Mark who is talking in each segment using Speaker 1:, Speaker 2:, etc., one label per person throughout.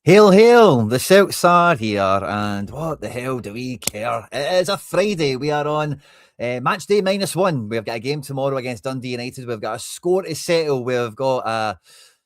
Speaker 1: Hail, hail! The Celts are here, and what the hell do we care? It is a Friday. We are on Matchday -1. We've got a game tomorrow against Dundee United. We've got a score to settle. We've got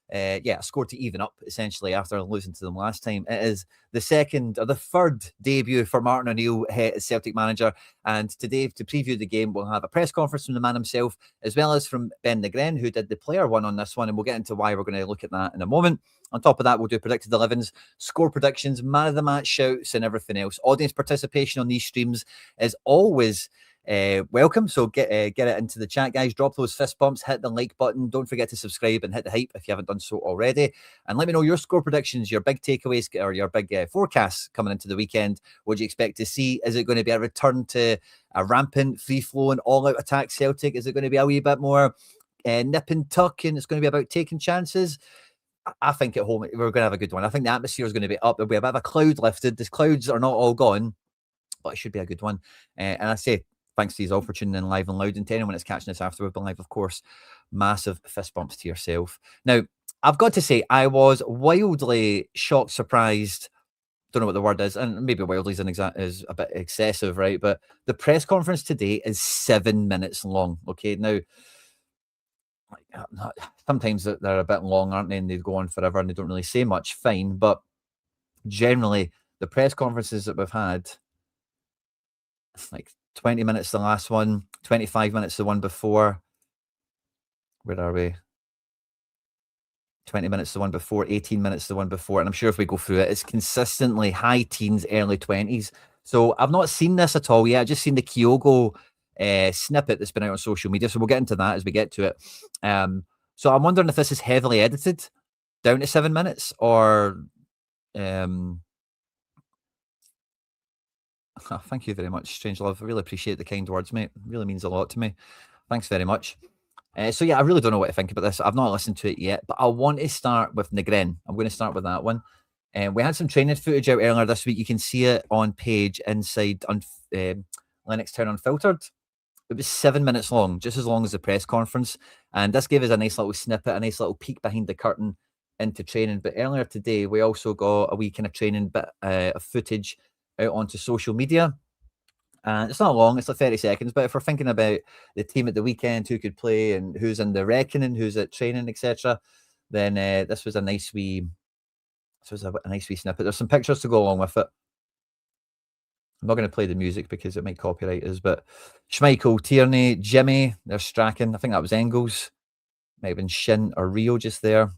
Speaker 1: a score to even up, essentially, after losing to them last time. It is the second or the third debut for Martin O'Neill as Celtic manager. And today, to preview the game, we'll have a press conference from the man himself, as well as from Ben Negren, who did the player one on this one. And we'll get into why we're going to look at that in a moment. On top of that, we'll do predicted 11s, score predictions, man of the match shouts, and everything else. Audience participation on these streams is always welcome. So get it into the chat, guys. Drop those fist bumps, hit the like button. Don't forget to subscribe and hit the hype if you haven't done so already. And let me know your score predictions, your big takeaways, or your big forecasts coming into the weekend. What do you expect to see? Is it going to be a return to a rampant, free-flowing, all-out attack Celtic? Is it going to be a wee bit more nip and tuck, and it's going to be about taking chances? I think at home we're going to have a good one. I think the atmosphere is going to be up. There'll be a bit of a cloud lifted. The clouds are not all gone, but it should be a good one. And I say thanks to you all for tuning in live and loud. And to anyone that's catching us after we've been live, of course, massive fist bumps to yourself. Now, I've got to say, I was wildly shocked, surprised. Don't know what the word is, and maybe wildly is a bit excessive, right? But the press conference today is 7 minutes long. Okay, now sometimes they're a bit long, aren't they? And they go on forever and they don't really say much. Fine, but generally the press conferences that we've had, like 20 minutes the last one, 25 minutes the one before. Where are we? 20 minutes the one before, 18 minutes the one before. And I'm sure if we go through it, it's consistently high teens, early 20s. So I've not seen this at all yet. I've just seen the Kyogo snippet that's been out on social media. So we'll get into that as we get to it. So I'm wondering if this is heavily edited down to 7 minutes or oh, thank you very much, Strange Love. I really appreciate the kind words, mate. It really means a lot to me. Thanks very much. So yeah, I really don't know what to think about this. I've not listened to it yet, but I want to start with Negren. I'm going to start with that one. We had some training footage out earlier this week. You can see it on page inside on Lennox Town Unfiltered. It was 7 minutes long, just as long as the press conference. And this gave us a nice little snippet, a nice little peek behind the curtain into training. But earlier today, we also got a wee kind of training bit of footage out onto social media. And it's not long, it's like 30 seconds. But if we're thinking about the team at the weekend, who could play and who's in the reckoning, who's at training, etc., then this was a nice wee snippet. There's some pictures to go along with it. I'm not going to play the music because it might copyright us, but Schmeichel, Tierney, Jimmy, there's Strachan. I think that was Engels. Might have been Shin or Rio just there.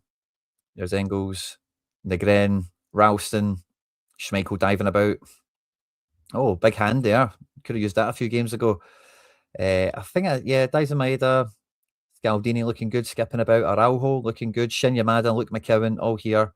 Speaker 1: There's Engels, Negren, Ralston, Schmeichel diving about. Oh, big hand there. Could have used that a few games ago. I think, Daisa Maeda, Scaldini looking good, skipping about. Araujo looking good. Shin Yamada, Luke McKeown, all here.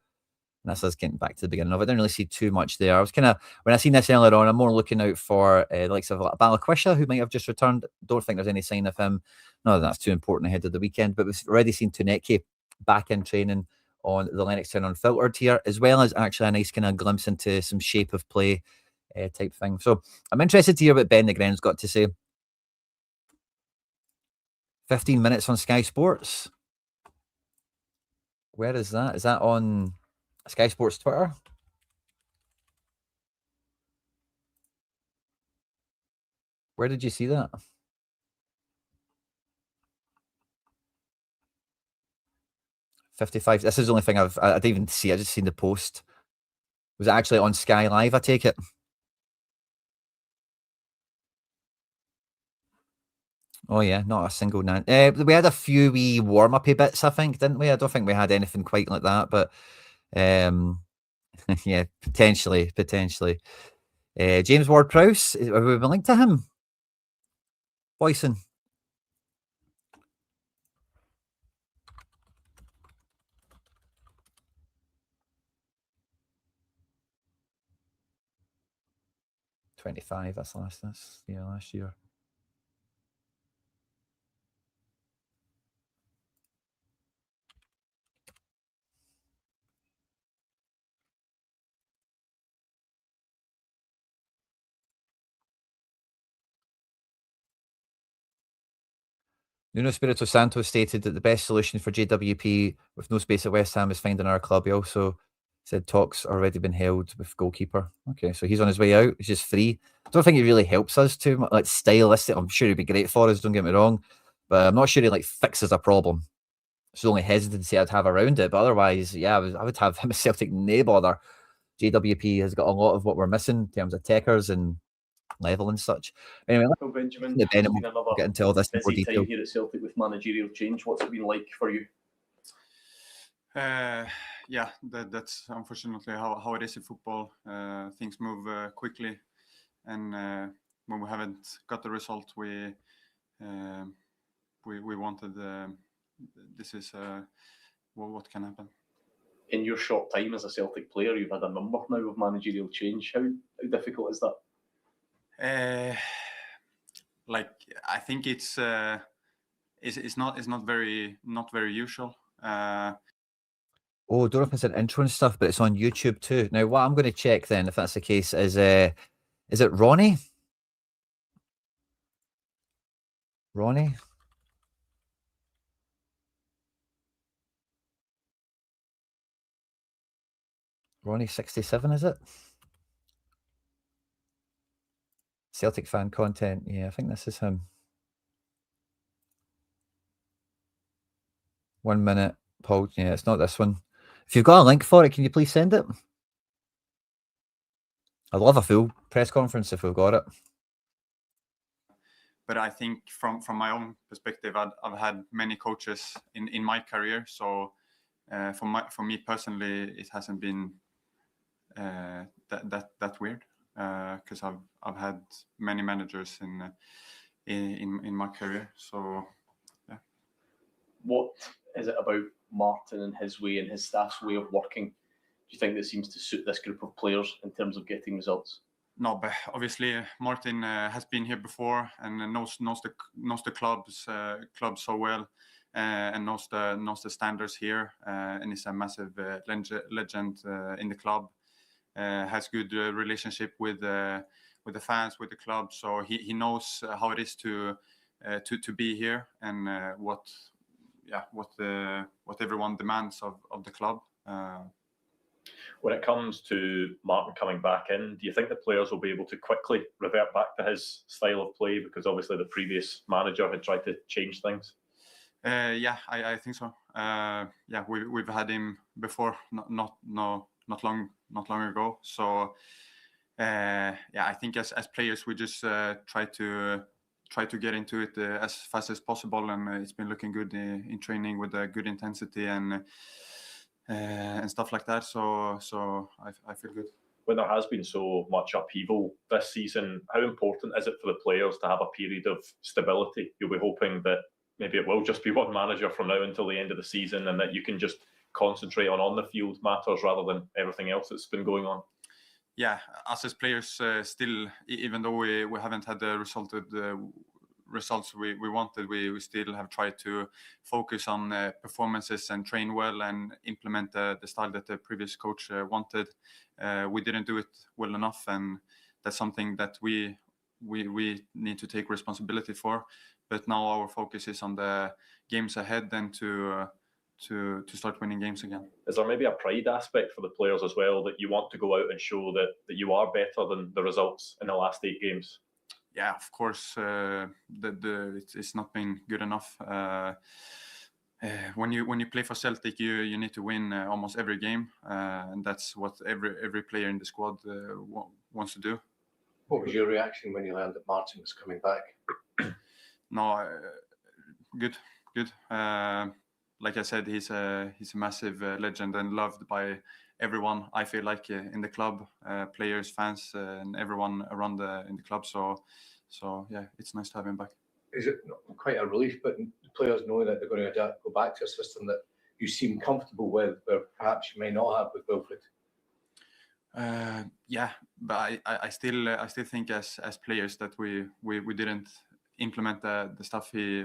Speaker 1: And that's us getting back to the beginning of it. I didn't really see too much there. I was kind of, when I seen this earlier on, I'm more looking out for the likes of Balakwisha, who might have just returned. Don't think there's any sign of him. No, that's too important ahead of the weekend. But we've already seen Tuneki back in training on the Lennox Town Unfiltered here, as well as actually a nice kind of glimpse into some shape of play type thing. So I'm interested to hear what Ben Negren's got to say. 15 minutes on Sky Sports. Where is that? Is that on Sky Sports Twitter? Where did you see that? 55. This is the only thing I didn't even see. I just seen the post. Was it actually on Sky Live? I take it. Oh yeah, not a single nan. We had a few wee warm-uppy bits, I think, didn't we? I don't think we had anything quite like that, but yeah, potentially. James Ward-Prowse, have we been linked to him? Boyson. $25. That's last year. Nuno Espirito Santo stated that the best solution for JWP with no space at West Ham is finding our club. He also Said talks already been held with goalkeeper. Okay, so he's on his way out. He's just free. I don't think he really helps us too much. Like stylistic, I'm sure he'd be great for us. Don't get me wrong, but I'm not sure he like fixes a problem. It's the only hesitancy I'd have around it. But otherwise, yeah, I would have him at Celtic nae bother. JWP has got a lot of what we're missing in terms of techers and level and such. Anyway,
Speaker 2: Well, Benjamin,
Speaker 1: the
Speaker 2: it's
Speaker 1: Benham,
Speaker 2: been another
Speaker 1: we'll get into all this in more
Speaker 2: busy
Speaker 1: detail.
Speaker 2: time here at Celtic with managerial change. What's it been like for you?
Speaker 3: Yeah, that's unfortunately how it is in football. Things move quickly, and when we haven't got the result we wanted, this is what can happen.
Speaker 2: In your short time as a Celtic player, you've had a number now of managerial change. How difficult is that?
Speaker 3: Like, I think it's not very usual.
Speaker 1: Oh, don't know if it's an intro and stuff, but it's on YouTube too. Now, what I'm going to check then, if that's the case, is it Ronnie? Ronnie? Ronnie 67, is it? Celtic fan content. Yeah, I think this is him. 1 minute, Paul. Yeah, it's not this one. If you've got a link for it, can you please send it? I'd love a full press conference if we've got it.
Speaker 3: But I think from my own perspective, I've had many coaches in my career. So for me personally, it hasn't been that weird, because I've had many managers in my career. So yeah.
Speaker 2: What is it about Martin and his way and his staff's way of working, do you think, that seems to suit this group of players in terms of getting results?
Speaker 3: No, but obviously Martin has been here before and knows the club so well, and knows the standards here, and is a massive legend in the club. Has good relationship with the fans, with the club, so he knows how it is to be here, and what everyone demands of the club.
Speaker 2: When it comes to Martin coming back in, do you think the players will be able to quickly revert back to his style of play? Because obviously the previous manager had tried to change things.
Speaker 3: Yeah, I think so. Yeah, we've had him before, not long ago. So yeah, I think as players we just try to get into it as fast as possible, and it's been looking good in training with a good intensity and stuff like that. So I feel good.
Speaker 2: When there has been so much upheaval this season, how important is it for the players to have a period of stability? You'll be hoping that maybe it will just be one manager from now until the end of the season, and that you can just concentrate on the field matters rather than everything else that's been going on.
Speaker 3: Yeah, us as players, still, even though we haven't had the results we wanted, we still have tried to focus on performances and train well and implement the style that the previous coach wanted. We didn't do it well enough, and that's something that we need to take responsibility for. But now our focus is on the games ahead and to start winning games again.
Speaker 2: Is there maybe a pride aspect for the players as well, that you want to go out and show that you are better than the results in the last 8 games?
Speaker 3: Yeah, of course, it's not been good enough. When you play for Celtic, you need to win almost every game, and that's what every player in the squad wants to do.
Speaker 4: What was your reaction when you learned that Martin was coming back?
Speaker 3: No, good. Like I said, he's a massive legend and loved by everyone. I feel like in the club, players, fans, and everyone around in the club. So yeah, it's nice to have him back.
Speaker 4: Is it quite a relief, but the players know that they're going to go back to a system that you seem comfortable with, where perhaps you may not have with Wilfred?
Speaker 3: Yeah, but I still think as players that we didn't implement the stuff he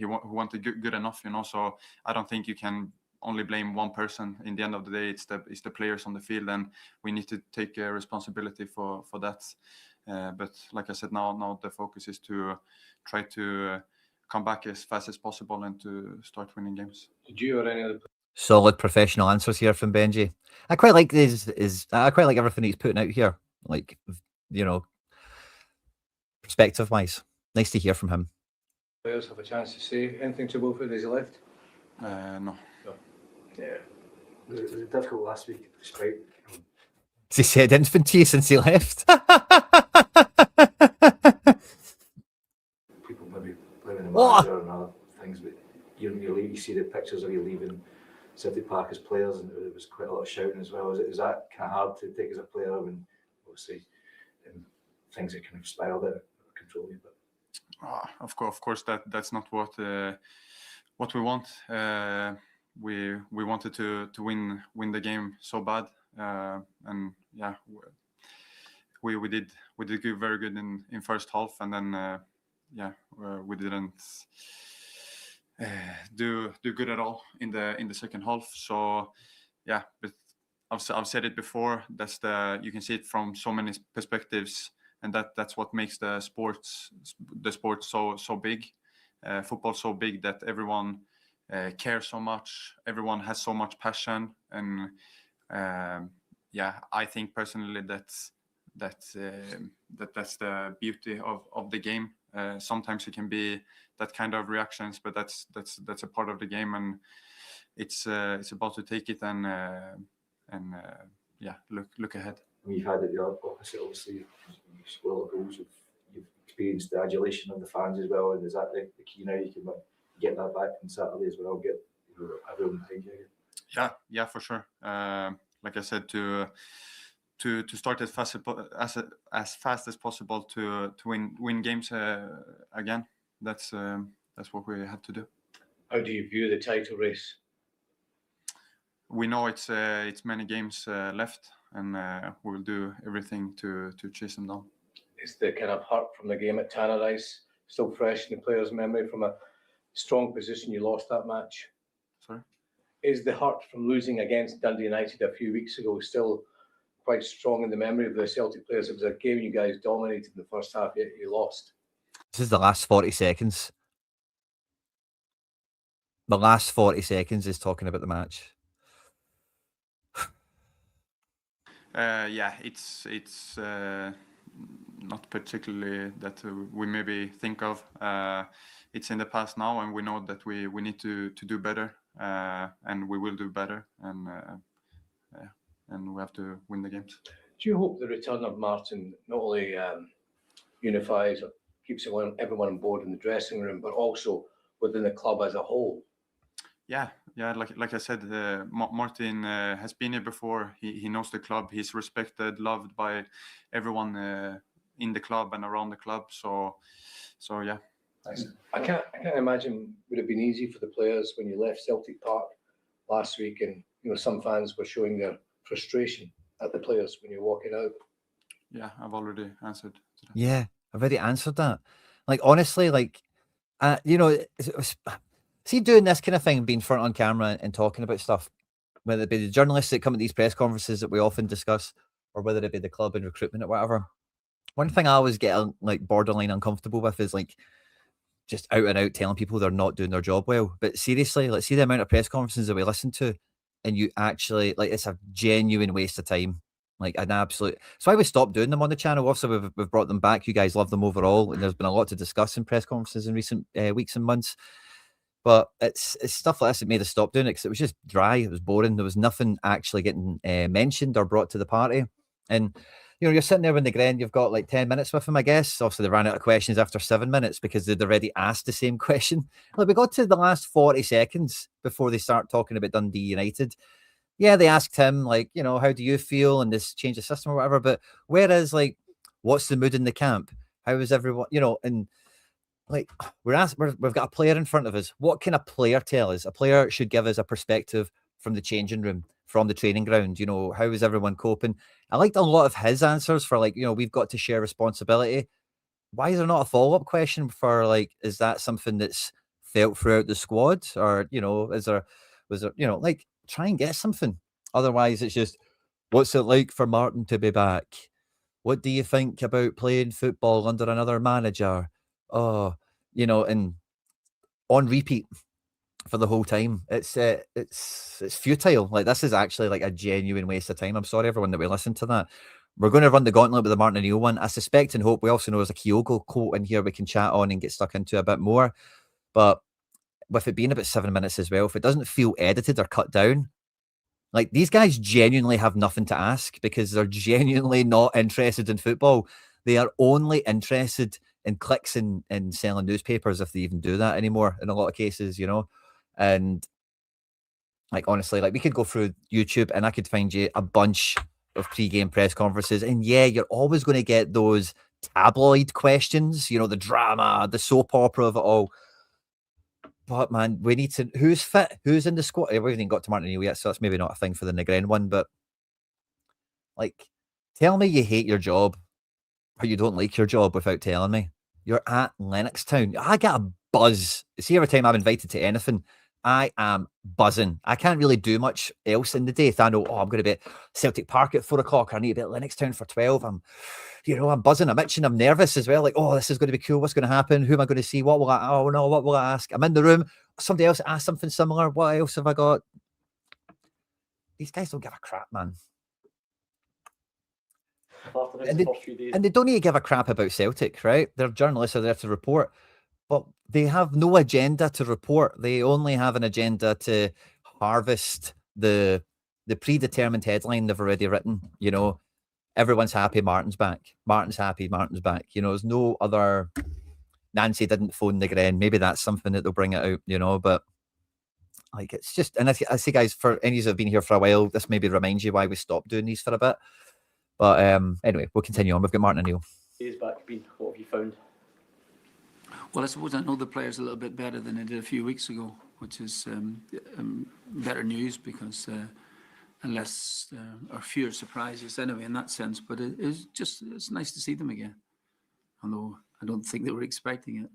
Speaker 3: wanted good enough, so I don't think you can only blame one person. In the end of the day, it's the players on the field, and we need to take responsibility for that. But like I said, now the focus is to try to come back as fast as possible and to start winning games.
Speaker 4: Did you or any other?
Speaker 1: Solid professional answers here from Benji. I quite like I quite like everything he's putting out here. Like, you know, perspective wise. Nice to hear from him.
Speaker 4: Players have a chance to say anything to Wilfred as he left?
Speaker 3: No.
Speaker 4: Yeah.
Speaker 5: It was difficult last week, despite.
Speaker 1: Has he said anything to you since he left?
Speaker 5: People maybe blaming the
Speaker 1: What?
Speaker 5: manager and other things, but you see the pictures of you leaving Celtic Park as players, and it was quite a lot of shouting as well. Is that kind of hard to take as a player when obviously things that kind of spiraled out of control a bit?
Speaker 3: Of course, that's not what we want. We wanted to win the game so bad, and yeah, we did very good in first half, and then we didn't do good at all in the second half. So yeah, but I've said it before. You can see it from so many perspectives, and that's what makes the sport so big, football so big, that everyone cares so much, everyone has so much passion, and I think personally that's the beauty of the game. Sometimes it can be that kind of reactions, but that's a part of the game, and it's about to take it and look ahead.
Speaker 5: You've had it the opposite, obviously. You score a lot of goals. You've experienced the adulation of the fans as well, and is that the key now? You can get that back on Saturday as well. Get everyone behind you again.
Speaker 3: Yeah, for sure. Like I said, to start as fast as possible to win games again. That's what we have to do.
Speaker 4: How do you view the title race?
Speaker 3: We know it's many games left, and we will do everything to chase them down.
Speaker 4: Is the kind of hurt from the game at Tannadice still fresh in the players' memory from a strong position you lost that match?
Speaker 3: Sorry?
Speaker 4: Is the hurt from losing against Dundee United a few weeks ago still quite strong in the memory of the Celtic players? It was a game you guys dominated in the first half, yet you lost.
Speaker 1: This is the last 40 seconds. The last 40 seconds is talking about the match.
Speaker 3: It's not particularly that we maybe think of. It's in the past now, and we know that we need to do better, and we will do better, and we have to win the games.
Speaker 4: Do you hope the return of Martin not only unifies or keeps everyone on board in the dressing room, but also within the club as a whole?
Speaker 3: Yeah. Like I said, Martin has been here before. He knows the club. He's respected, loved by everyone in the club and around the club. So yeah.
Speaker 4: Thanks. I can't imagine would it have been easy for the players when you left Celtic Park last week, and some fans were showing their frustration at the players when you're walking out.
Speaker 3: Yeah, I've already answered to that.
Speaker 1: Yeah, I've already answered that. Like, honestly, like, see, doing this kind of thing, being front on camera and talking about stuff, whether it be the journalists that come at these press conferences that we often discuss, or whether it be the club and recruitment or whatever. One thing I always get like borderline uncomfortable with is like just out and out telling people they're not doing their job well. But seriously, let's see the amount of press conferences that we listen to, and you actually, like, it's a genuine waste of time. Like an absolute. That's why we stopped doing them on the channel. Also, we've brought them back. You guys love them overall, and there's been a lot to discuss in press conferences in recent weeks and months. But it's stuff like this that made us stop doing it, because it was just dry. It was boring. There was nothing actually getting mentioned or brought to the party. And you're sitting there with Negren. You've got like 10 minutes with him, I guess. Obviously, they ran out of questions after 7 minutes because they'd already asked the same question. Like, we got to the last 40 seconds before they start talking about Dundee United. Yeah, they asked him, like, how do you feel and this change of system or whatever. But whereas, like, what's the mood in the camp? How is everyone? And like, we've got a player in front of us. What can a player tell us? A player should give us a perspective from the changing room, from the training ground. How is everyone coping? I liked a lot of his answers for, like, we've got to share responsibility. Why is there not a follow-up question for, like, is that something that's felt throughout the squad? Or, was there, like, try and get something. Otherwise, it's just, what's it like for Martin to be back? What do you think about playing football under another manager? Oh, and on repeat for the whole time. It's futile. Like, this is actually like a genuine waste of time. I'm sorry, everyone, that we listened to that. We're going to run the gauntlet with the Martin O'Neill one. I suspect and hope we also know there's a Kyogo quote in here we can chat on and get stuck into a bit more. But with it being about 7 minutes as well, if it doesn't feel edited or cut down, like, these guys genuinely have nothing to ask because they're genuinely not interested in football. They are only interested in clicks and selling newspapers, if they even do that anymore in a lot of cases, you know. And like, honestly, like, we could go through YouTube and I could find you a bunch of pre-game press conferences, and yeah, you're always going to get those tabloid questions, you know, the drama, the soap opera of it all. But man, we need to, who's fit, who's in the squad. We haven't even got to Martin O'Neill yet, so that's maybe not a thing for the Negren one. But like, tell me you hate your job or you don't like your job without telling me. You're at Lennoxtown. I get a buzz. See, every time I'm invited to anything, I am buzzing. I can't really do much else in the day. If I know, I'm going to be at Celtic Park at 4 o'clock, I need to be at Lennoxtown for 12. I'm buzzing, I'm itching, I'm nervous as well. Like, this is going to be cool. What's going to happen? Who am I going to see? What will I, what will I ask? I'm in the room. Somebody else asked something similar. What else have I got? These guys don't give a crap, man. And they don't need to give a crap about Celtic, right? Their journalists are there to report. But they have no agenda to report. They only have an agenda to harvest the predetermined headline they've already written. You know, everyone's happy, Martin's back. Martin's happy, Martin's back. You know, there's no other. Nancy didn't phone Negren. Maybe that's something that they'll bring it out, you know, but like, it's just, and I see, guys, for any of you who have been here for a while, this maybe reminds you why we stopped doing these for a bit. But anyway, we'll continue on. We've got Martin O'Neill.
Speaker 6: He's back, Bean. What have you found?
Speaker 7: Well, I suppose I know the players a little bit better than I did a few weeks ago, which is better news because unless or fewer surprises anyway in that sense. But it's nice to see them again, although I don't think they were expecting it.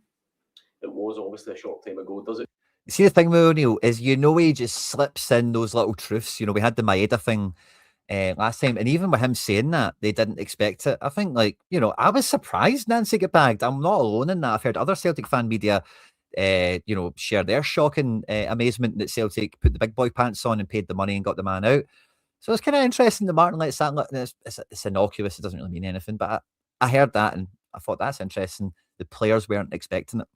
Speaker 6: It was obviously a short time ago. Does it?
Speaker 1: See, the thing with O'Neill is, he just slips in those little truths. You know, we had the Maeda thing last time, and even with him saying that, they didn't expect it. I think, like, you know, I was surprised Nancy got bagged. I'm not alone in that. I've heard other Celtic fan media, share their shocking amazement that Celtic put the big boy pants on and paid the money and got the man out. So it's kind of interesting that Martin lets that. It's innocuous. It doesn't really mean anything. But I heard that and I thought that's interesting. The players weren't expecting it.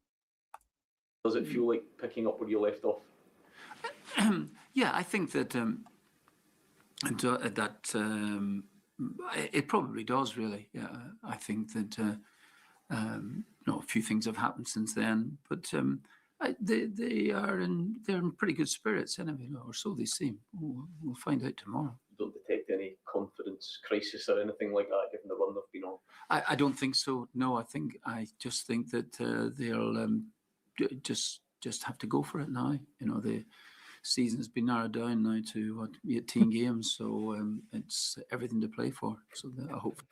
Speaker 6: Does it feel like picking up where you left off?
Speaker 7: Yeah, I think that it probably does, really. Yeah, I think that a few things have happened since then, but they're in pretty good spirits anyway, or so they seem. We'll find out tomorrow.
Speaker 6: You don't detect any confidence crisis or anything like that, given the run they've been on?
Speaker 7: I don't think so. No, I just think that they'll just have to go for it now. You know, the season has been narrowed down now to 18 games, so it's everything to play for. So I hope.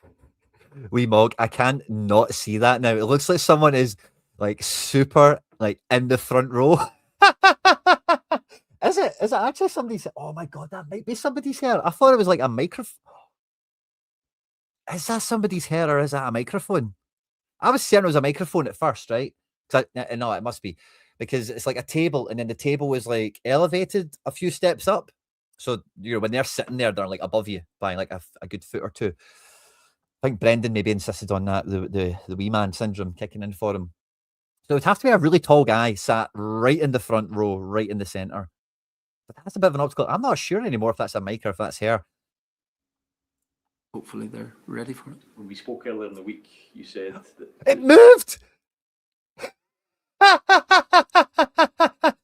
Speaker 1: Wee Mog, I can't not see that now. It looks like someone is like super like in the front row. Is it actually somebody's? Oh my god, that might be somebody's hair. I thought it was like a microphone. Is that somebody's hair or is that a microphone? I was certain it was a microphone at first, right? No, it must be, because it's like a table, and then the table was like elevated a few steps up. So, you know, when they're sitting there, they're like above you by like a good foot or two. I think Brendan maybe insisted on that, the wee man syndrome kicking in for him. So it would have to be a really tall guy sat right in the front row, right in the centre. But that's a bit of an obstacle. I'm not sure anymore if that's a mic or if that's hair.
Speaker 7: Hopefully they're ready for it.
Speaker 6: When we spoke earlier in the week, you said that
Speaker 1: it moved.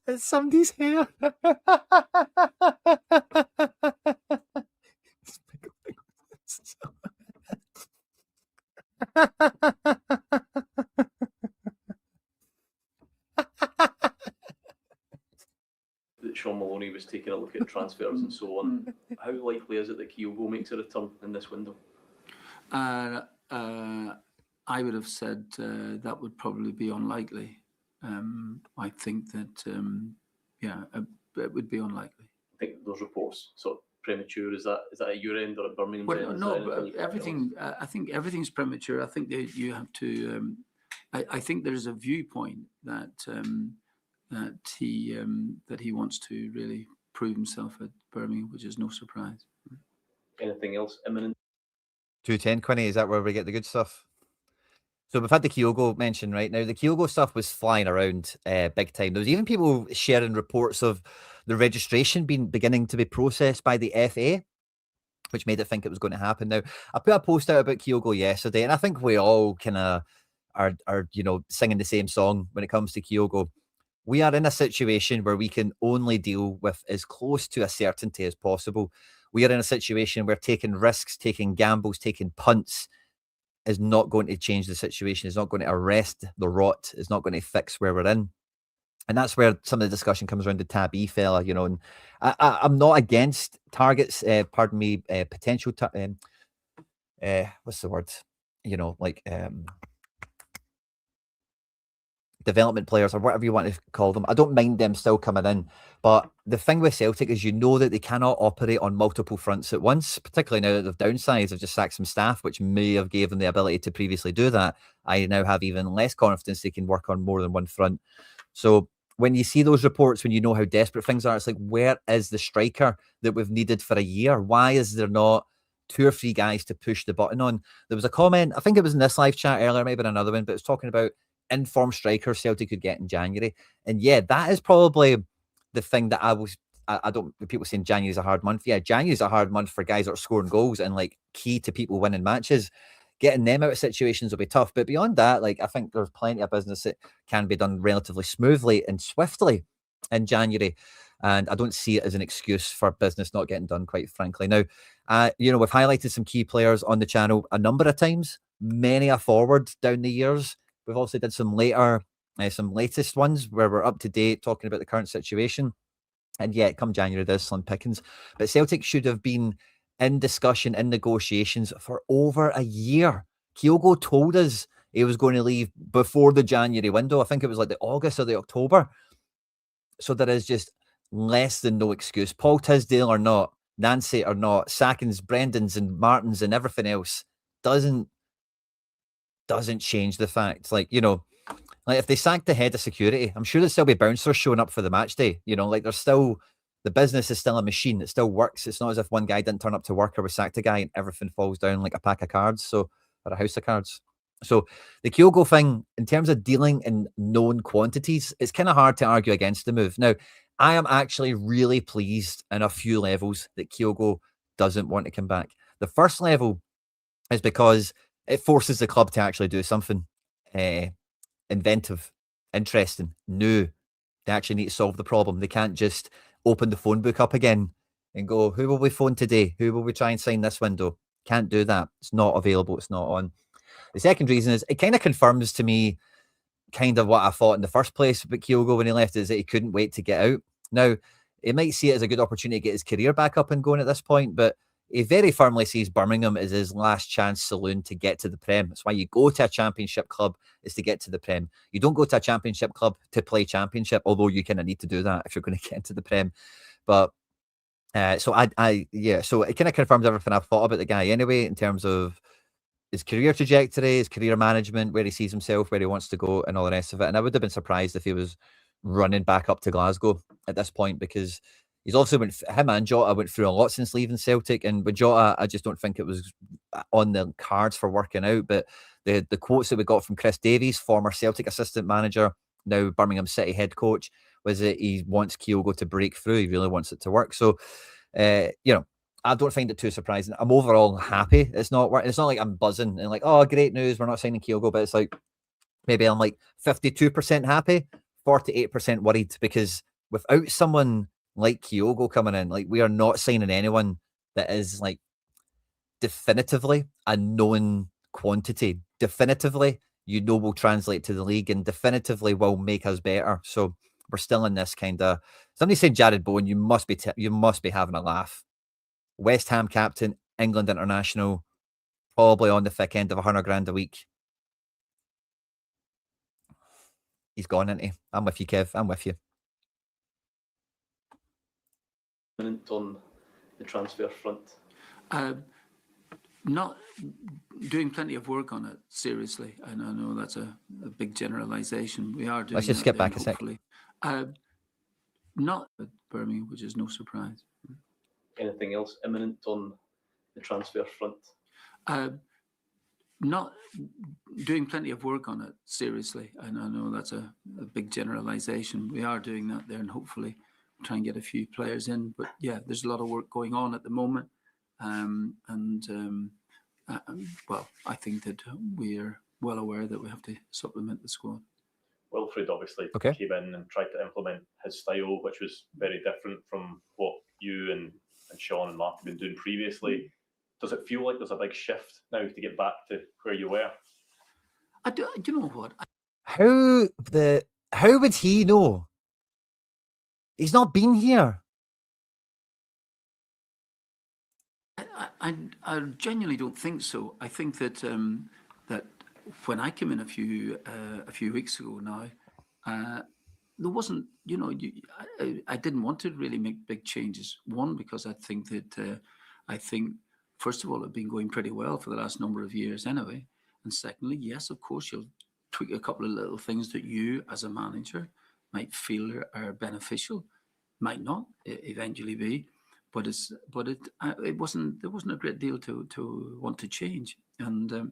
Speaker 1: It's somebody's hair.
Speaker 6: that Sean Maloney was taking a look at transfers and so on. How likely is it that Kyogo makes a return in this window?
Speaker 7: I would have said that would probably be unlikely. I think that, it would be unlikely.
Speaker 6: I think those reports sort of premature. Is that at your end or at Birmingham's end?
Speaker 7: No, but everything. I think everything's premature. I think that you have to. I think there's a viewpoint that that he wants to really prove himself at Birmingham, which is no surprise.
Speaker 6: Anything else imminent?
Speaker 1: 210, Quinny, is that where we get the good stuff? So we've had the Kyogo mention right now. The Kyogo stuff was flying around big time. There was even people sharing reports of the registration beginning to be processed by the FA, which made it think it was going to happen. Now, I put a post out about Kyogo yesterday, and I think we all kind of are singing the same song when it comes to Kyogo. We are in a situation where we can only deal with as close to a certainty as possible. We are in a situation where taking risks, taking gambles, taking punts is not going to change the situation. It's not going to arrest the rot. It's not going to fix where we're in. And that's where some of the discussion comes around the Tabby fella, and I'm not against targets, potential, what's the word? Development players or whatever you want to call them. I don't mind them still coming in. But the thing with Celtic is that they cannot operate on multiple fronts at once, particularly now that they've downsized. They've just sacked some staff, which may have gave them the ability to previously do that. I now have even less confidence they can work on more than one front. So when you see those reports, when you know how desperate things are, it's like, where is the striker that we've needed for a year? Why is there not 2 or 3 guys to push the button on? There was a comment, I think it was in this live chat earlier, maybe another one, but it's talking about informed strikers Celtic could get in January. And yeah, that is probably the thing that I don't, people saying January's a hard month. Yeah, January's a hard month for guys that are scoring goals and like key to people winning matches. Getting them out of situations will be tough. But beyond that, like, I think there's plenty of business that can be done relatively smoothly and swiftly in January. And I don't see it as an excuse for business not getting done, quite frankly. Now, we've highlighted some key players on the channel a number of times, many a forward down the years. We've also did some latest ones where we're up to date talking about the current situation. And yet, come January, there's slim pickings. But Celtic should have been in discussion, in negotiations for over a year. Kyogo told us he was going to leave before the January window. I think it was like the August or the October. So there is just less than no excuse. Paul Tisdale or not, Nancy or not, Sackins, Brendans and Martins and everything else doesn't change the fact. Like if they sacked the head of security, I'm sure there'd still be bouncers showing up for the match day. There's still, the business is still a machine. It still works. It's not as if one guy didn't turn up to work or we sacked a guy and everything falls down like a pack of cards. Or a house of cards. So the Kyogo thing, in terms of dealing in known quantities, it's kind of hard to argue against the move. Now, I am actually really pleased in a few levels that Kyogo doesn't want to come back. The first level is because it forces the club to actually do something inventive, interesting, new. They actually need to solve the problem. They can't just open the phone book up again and go, who will we phone today? Who will we try and sign this window? Can't do that. It's not available. It's not on. The second reason is it kind of confirms to me kind of what I thought in the first place about Kyogo when he left, is that he couldn't wait to get out. Now, he might see it as a good opportunity to get his career back up and going at this point, but he very firmly sees Birmingham as his last chance saloon to get to the Prem. That's why you go to a championship club, is to get to the Prem. You don't go to a championship club to play championship, although you kind of need to do that if you're going to get into the Prem. But so it kind of confirms everything I've thought about the guy anyway, in terms of his career trajectory, his career management, where he sees himself, where he wants to go, and all the rest of it. And I would have been surprised if he was running back up to Glasgow at this point, because he's also him and Jota went through a lot since leaving Celtic. And with Jota, I just don't think it was on the cards for working out. But the quotes that we got from Chris Davies, former Celtic assistant manager, now Birmingham City head coach, was that he wants Kyogo to break through. He really wants it to work. So, I don't find it too surprising. I'm overall happy. It's not like I'm buzzing and like, oh, great news, we're not signing Kyogo. But it's like, maybe I'm like 52% happy, 48% worried, because without someone like Kyogo coming in, like, we are not signing anyone that is like definitively a known quantity. Definitively, will translate to the league and definitively will make us better. So we're still in this kind of, somebody said Jared Bowen, you must be having a laugh. West Ham captain, England international, probably on the thick end of 100 grand a week. He's gone, isn't he? I'm with you, Kev. I'm with you.
Speaker 6: On the transfer front?
Speaker 7: Not doing plenty of work on it, seriously. And I know that's a big generalisation. We are doing.
Speaker 1: Let's just skip back a sec.
Speaker 7: Not at Birmingham, which is no surprise.
Speaker 6: Anything else imminent on the transfer front?
Speaker 7: Not doing plenty of work on it, seriously. And I know that's a big generalization. We are doing that there, and hopefully try and get a few players in. But yeah, there's a lot of work going on at the moment. Well, I think that we're well aware that we have to supplement the squad.
Speaker 2: Wilfred obviously came in and tried to implement his style, which was very different from what you and Sean and Mark have been doing previously. Does it feel like there's a big shift now to get back to where you were?
Speaker 7: You know what?
Speaker 1: How would he know? He's not been here.
Speaker 7: I genuinely don't think so. I think that that when I came in a few weeks ago now, there wasn't, I didn't want to really make big changes. One, because I think first of all, it'd been going pretty well for the last number of years anyway. And secondly, yes, of course, you'll tweak a couple of little things that you as a manager might feel are beneficial, might not eventually be. But there wasn't a great deal to want to change. And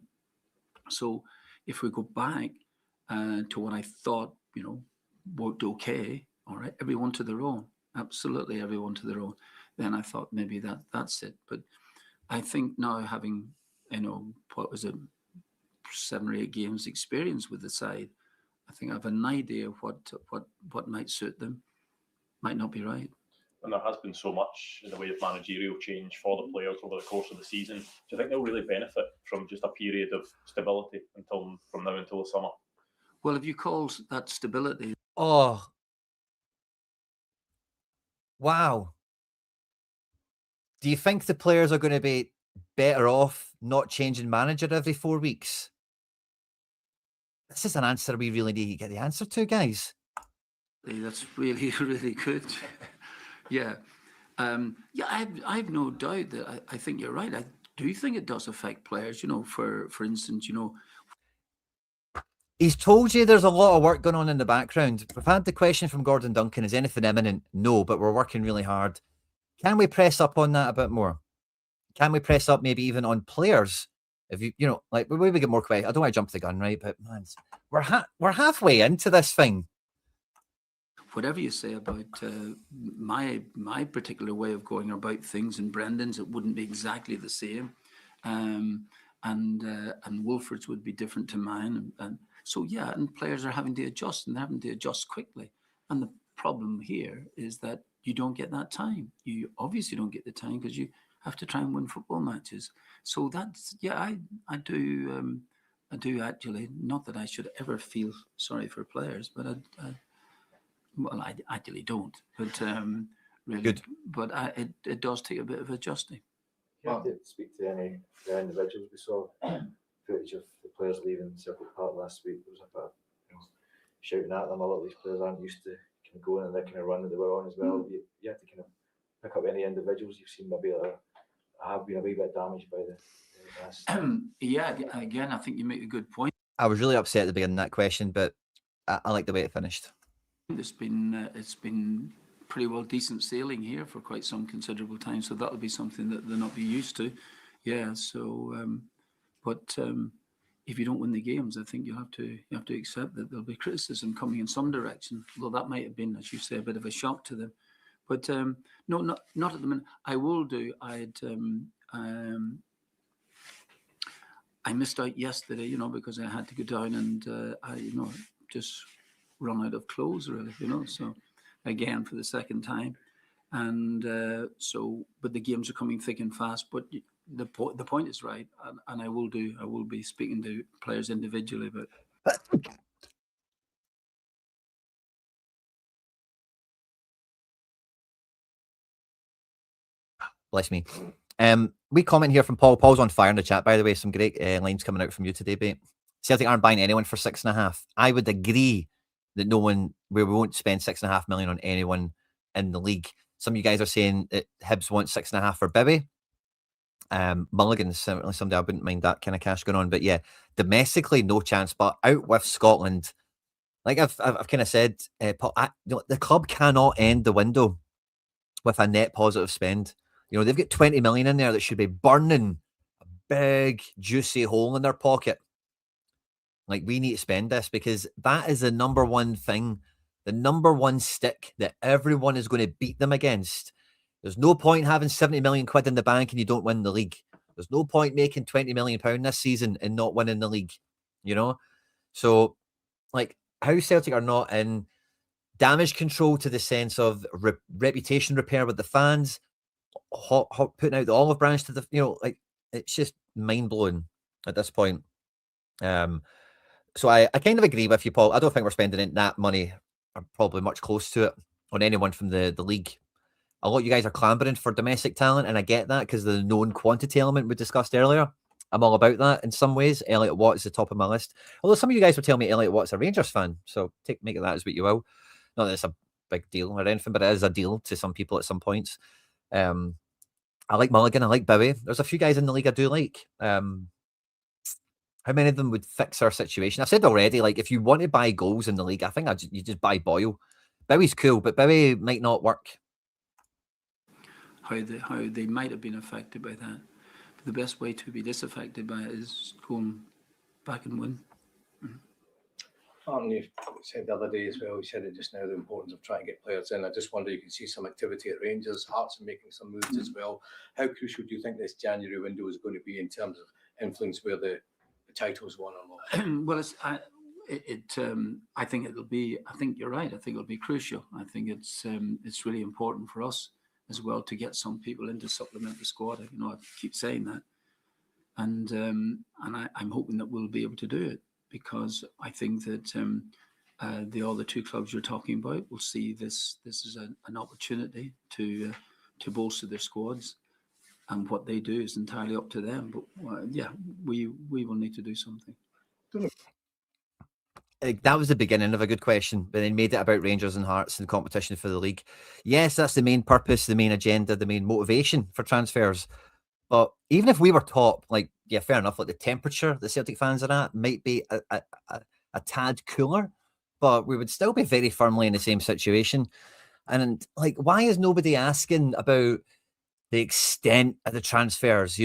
Speaker 7: so if we go back to what I thought, worked okay, all right, everyone to their own, absolutely everyone to their own, then I thought maybe that's it. But I think now having, what was it, 7 or 8 games experience with the side, I think I have an idea of what might suit them, might not be right.
Speaker 2: And there has been so much in the way of managerial change for the players over the course of the season. Do you think they'll really benefit from just a period of stability from now until the summer?
Speaker 7: Well, if you call that stability...
Speaker 1: Oh. Wow. Do you think the players are going to be better off not changing manager every 4 weeks? This is an answer we really need to get the answer to, guys.
Speaker 7: That's really, really good. Yeah. I've no doubt that I think you're right. I do think it does affect players, for instance,
Speaker 1: He's told you there's a lot of work going on in the background. We've had the question from Gordon Duncan, is anything imminent? No, but we're working really hard. Can we press up on that a bit more? Can we press up maybe even on players? If we get more quiet. I don't want to jump the gun, right? But man, we're halfway into this thing.
Speaker 7: Whatever you say about my particular way of going about things and Brendan's, it wouldn't be exactly the same, and Wolford's would be different to mine, and so yeah, and players are having to adjust, and they're having to adjust quickly. And the problem here is that you don't get that time. You obviously don't get the time because you have to try and win football matches. So that's I do actually, not that I should ever feel sorry for players, but I actually don't, but really.
Speaker 1: Good.
Speaker 7: But it does take a bit of adjusting.
Speaker 5: You have to speak to any of the individuals. We saw footage of the players leaving Celtic Park last week. There was a bit of, shouting at them. A lot of these players aren't used to kind of going and the kind of run that they were on as well. You have to kind of pick up any individuals you've seen maybe that have been a wee bit damaged by the last.
Speaker 7: Yeah, again, I think you make a good point.
Speaker 1: I was really upset at the beginning of that question, but I like the way it finished.
Speaker 7: It's been pretty well decent sailing here for quite some considerable time, so that'll be something that they'll not be used to. Yeah. So, but if you don't win the games, I think you have to accept that there'll be criticism coming in some direction. Although that might have been, as you say, a bit of a shock to them. But no, not at the minute. I will do. I missed out yesterday, because I had to go down and I just run out of clothes, really, so again for the second time, and but the games are coming thick and fast. But the point is right, and I will be speaking to players individually, but
Speaker 1: bless me. We comment here from Paul. Paul's on fire in the chat, by the way. Some great lines coming out from you today, mate. Celtic aren't buying anyone for 6.5. I would agree that we won't spend 6.5 million on anyone in the league. Some of you guys are saying that Hibs want 6.5 for Bibby. Mulligan's certainly somebody I wouldn't mind that kind of cash going on. But yeah, domestically, no chance. But out with Scotland, Like I've kind of said, Paul, the club cannot end the window with a net positive spend. They've got 20 million in there that should be burning a big, juicy hole in their pocket. Like, we need to spend this because that is the number one thing, the number one stick that everyone is going to beat them against. There's no point having 70 million quid in the bank and you don't win the league. There's no point making 20 million pound this season and not winning the league, So, like, how Celtic are not in damage control to the sense of reputation repair with the fans, putting out the olive branch to the, it's just mind blowing at this point. So I kind of agree with you, Paul. I don't think we're spending that money, or probably much close to it, on anyone from the league. A lot of you guys are clambering for domestic talent, and I get that because the known quantity element we discussed earlier. I'm all about that in some ways. Elliot Watt is the top of my list. Although some of you guys were telling me Elliot Watt's a Rangers fan, so make of that as what you will. Not that it's a big deal or anything, but it is a deal to some people at some points. I like Mulligan. I like Bowie. There's a few guys in the league I do like. How many of them would fix our situation? I've said already, like, if you want to buy goals in the league, I think you just buy Boyle. Bowie's cool, but Bowie might not work.
Speaker 7: How they might have been affected by that. But the best way to be disaffected by it is going back and win.
Speaker 4: Martin, you said the other day as well, you said it just now, the importance of trying to get players in. I just wonder, you can see some activity at Rangers, Hearts are making some moves as well. How crucial do you think this January window is going to be in terms of influence where the title's won or not?
Speaker 7: Well, I think it'll be. I think you're right. I think it'll be crucial. I think it's really important for us as well to get some people in to supplement the squad. I keep saying that, and I'm hoping that we'll be able to do it because I think that the other two clubs you're talking about will see this is an opportunity to bolster their squads. And what they do is entirely up to them. But we will need to do something.
Speaker 1: That was the beginning of a good question, but then made it about Rangers and Hearts and competition for the league. Yes, that's the main purpose, the main agenda, the main motivation for transfers. But even if we were top, fair enough, the temperature the Celtic fans are at might be a tad cooler, but we would still be very firmly in the same situation. And why is nobody asking about the extent of the transfers?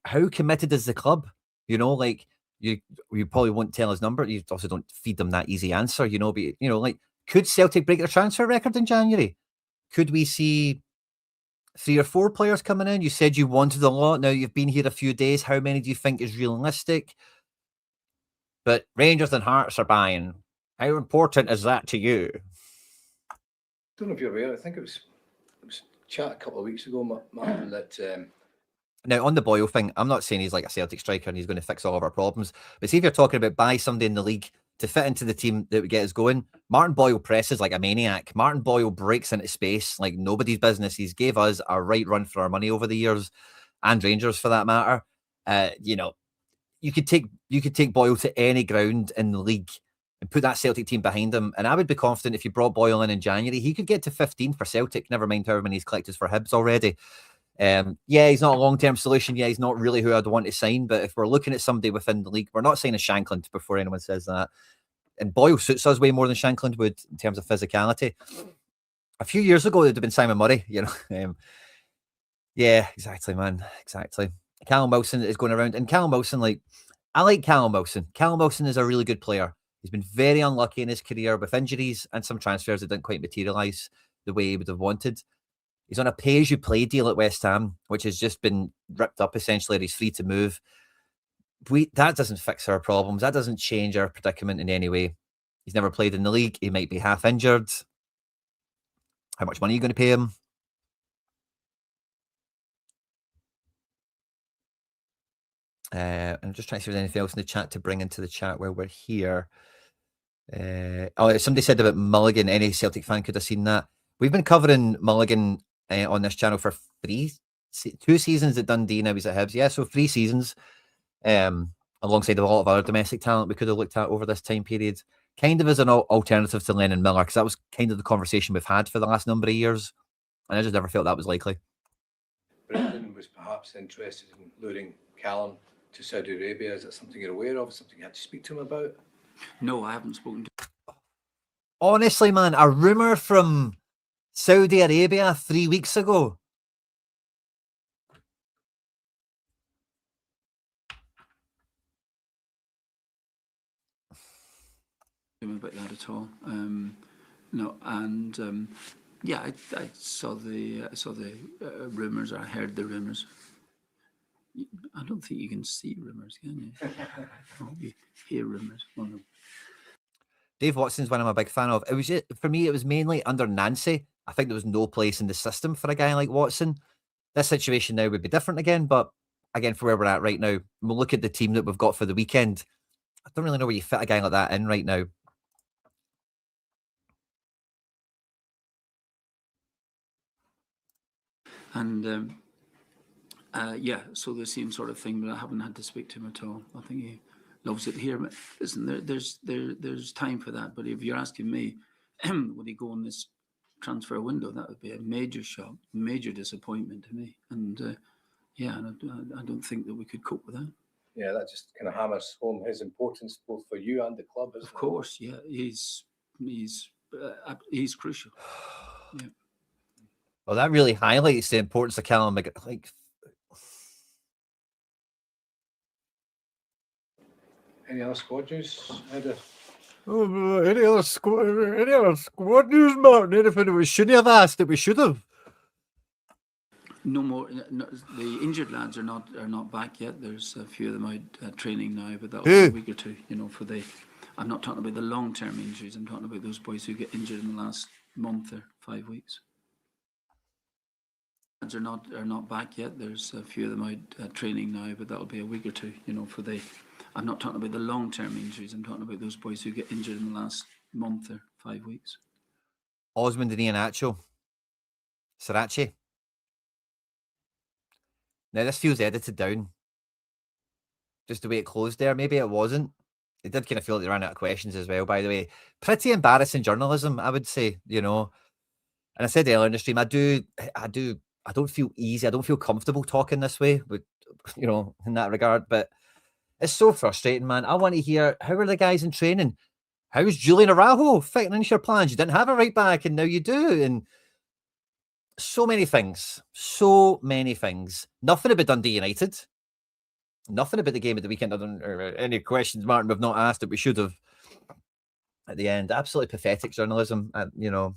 Speaker 1: How committed is the club? You probably won't tell his number. You also don't feed them that easy answer, but could Celtic break their transfer record in January? Could we see 3 or 4 players coming in? You said you wanted a lot. Now you've been here a few days. How many do you think is realistic? But Rangers and Hearts are buying. How important is that to you?
Speaker 4: I don't know if you're aware. I think it was chat a couple of weeks ago, Martin, that
Speaker 1: now on the Boyle thing, I'm not saying he's like a Celtic striker and he's going to fix all of our problems, but see if you're talking about buy somebody in the league to fit into the team that would get us going. Martin Boyle presses like a maniac. Martin Boyle breaks into space like nobody's business. He's gave us a right run for our money over the years, and Rangers for that matter. You could take Boyle to any ground in the league and put that Celtic team behind him. And I would be confident if you brought Boyle in January, he could get to 15 for Celtic, never mind how many he's collected for Hibs already. He's not a long-term solution. He's not really who I'd want to sign. But if we're looking at somebody within the league, we're not signing Shankland before anyone says that. And Boyle suits us way more than Shankland would in terms of physicality. A few years ago, it would have been Simon Murray, exactly, man. Exactly. Callum Wilson is going around. And Callum Wilson, I like Callum Wilson. Callum Wilson is a really good player. He's been very unlucky in his career with injuries and some transfers that didn't quite materialise the way he would have wanted. He's on a pay-as-you-play deal at West Ham, which has just been ripped up essentially. He's free to move. That doesn't fix our problems. That doesn't change our predicament in any way. He's never played in the league. He might be half injured. How much money are you going to pay him? I'm just trying to see if there's anything else in the chat to bring into the chat while we're here. Somebody said about Mulligan. Any Celtic fan could have seen that. We've been covering Mulligan on this channel for 2 seasons at Dundee. Now he's at Hibs. Yeah, so 3 seasons. Alongside a lot of other domestic talent we could have looked at over this time period. Kind of as an alternative to Lennon Miller, because that was kind of the conversation we've had for the last number of years. And I just never felt that was likely.
Speaker 4: Brendan was perhaps interested in luring Callum to Saudi Arabia. Is that something you're aware of? Something you had to speak to him about?
Speaker 7: No, I haven't spoken to him.
Speaker 1: Honestly, man, a rumour from Saudi Arabia 3 weeks ago.
Speaker 7: About that at all. No, and yeah, I saw the rumours. I heard the rumours. I don't think you can see rumours, can you? Oh, you hear rumours. Oh, no.
Speaker 1: Dave Watson's one I'm a big fan of. It was just, for me, it was mainly under Nancy. I think there was no place in the system for a guy like Watson. This situation now would be different again, but again, for where we're at right now, we'll look at the team that we've got for the weekend. I don't really know where you fit a guy like that in right now.
Speaker 7: And yeah, so the same sort of thing, but I haven't had to speak to him at all. I think he loves it here. But listen, there's time for that. But if you're asking me, would he go in this transfer window? That would be a major shock, major disappointment to me. And yeah, and I don't think that we could cope with that.
Speaker 4: Yeah, that just kind of hammers home his importance both for you and the club. Isn't
Speaker 7: Of course, yeah, he's crucial. Yeah.
Speaker 1: Well, that really highlights the importance of Callum McGregor. Like,
Speaker 4: any other squad news?
Speaker 1: any other squad news, Martin? Anything that we shouldn't have asked that we should have?
Speaker 7: No more. No, the injured lads are not back yet. There's a few of them out training now, but that'll be a week or two. You know, for the. I'm not talking about the long-term injuries. I'm talking about those boys who get injured in the last month or 5 weeks. Lads are not back yet. There's a few of them out training now, but that'll be a week or two. You know, for the. I'm not talking about the long-term injuries. I'm talking about those boys who get injured in the last month or 5 weeks.
Speaker 1: Osmond and Iheanacho. Sriracha. Now, this feels edited down. Just the way it closed there. Maybe it wasn't. It did kind of feel like they ran out of questions as well, by the way. Pretty embarrassing journalism, I would say, you know. And I said earlier in the stream, I don't feel easy. I don't feel comfortable talking this way, with, you know, in that regard. But it's so frustrating, man. I want to hear, how are the guys in training? How's Julian Araujo fitting into your plans? You didn't have a right back, and now you do. And so many things. So many things. Nothing about Dundee United. Nothing about the game at the weekend. Or any questions, Martin, we've not asked that we should have at the end. Absolutely pathetic journalism, you know.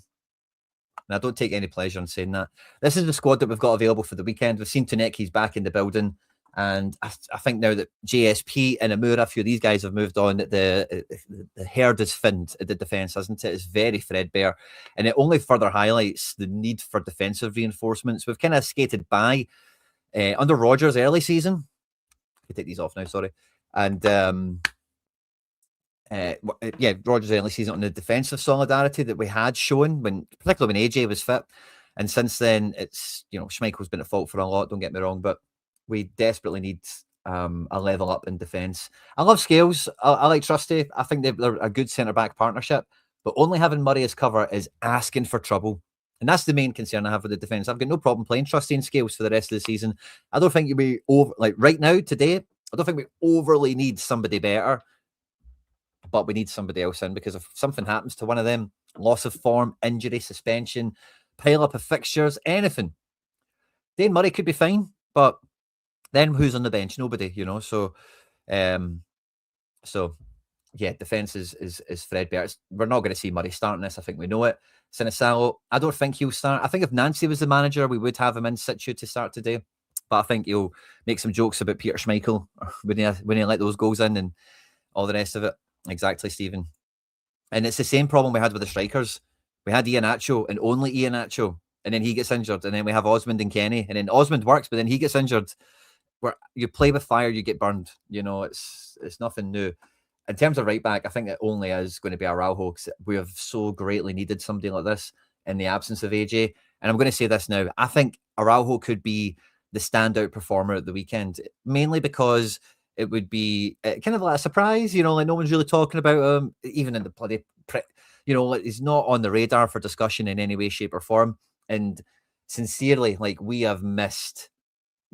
Speaker 1: And I don't take any pleasure in saying that. This is the squad that we've got available for the weekend. We've seen Tuneki's back in the building. And I think now that JSP and Amura, a few of these guys have moved on, that the herd is thinned at the defence, hasn't it? It's very threadbare. And it only further highlights the need for defensive reinforcements. We've kind of skated by under Rodgers' early season. I take these off now, sorry. And yeah, Rodgers' early season on the defensive solidarity that we had shown, particularly when AJ was fit. And since then, it's, you know, Schmeichel's been at fault for a lot, don't get me wrong, but we desperately need a level up in defence. I love Scales. I like Trusty. I think they're a good centre-back partnership, but only having Murray as cover is asking for trouble. And that's the main concern I have with the defence. I've got no problem playing Trusty and Scales for the rest of the season. I don't think we right now, today, I don't think we overly need somebody better, but we need somebody else in, because if something happens to one of them, loss of form, injury, suspension, pile up of fixtures, anything, Dane Murray could be fine, but then who's on the bench? Nobody, you know. So yeah, defence is threadbare. We're not going to see Murray starting this. I think we know it. Sinisalo, I don't think he'll start. I think if Nancy was the manager, we would have him in situ to start today. But I think he'll make some jokes about Peter Schmeichel when he let those goals in and all the rest of it. Exactly, Stephen. And it's the same problem we had with the strikers. We had Iheanacho and only Iheanacho, and then he gets injured, and then we have Osmond and Kenny, and then Osmond works, but then he gets injured. Where you play with fire, you get burned. You know, it's nothing new. In terms of right back, I think it only is going to be Araujo, because we have so greatly needed somebody like this in the absence of AJ. And I'm going to say this now. I think Araujo could be the standout performer at the weekend, mainly because it would be kind of like a surprise, you know, like no one's really talking about him, even in the bloody, you know, like he's not on the radar for discussion in any way, shape or form. And sincerely, like we have missed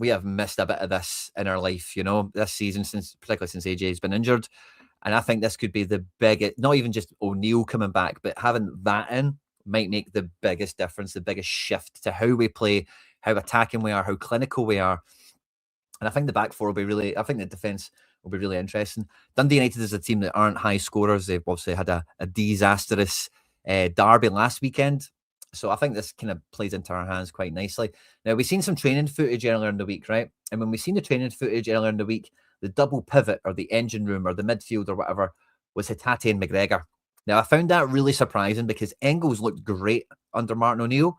Speaker 1: a bit of this in our life, you know, this season, particularly since AJ has been injured. And I think this could be the biggest, not even just O'Neill coming back, but having that in might make the biggest difference, the biggest shift to how we play, how attacking we are, how clinical we are. And I think the back four will be really, I think the defence will be really interesting. Dundee United is a team that aren't high scorers. They've obviously had a disastrous derby last weekend. So I think this kind of plays into our hands quite nicely. Now, we've seen some training footage earlier in the week, right? And when we've seen the training footage earlier in the week, the double pivot or the engine room or the midfield or whatever was Hatate and McGregor. Now, I found that really surprising because Engels looked great under Martin O'Neill.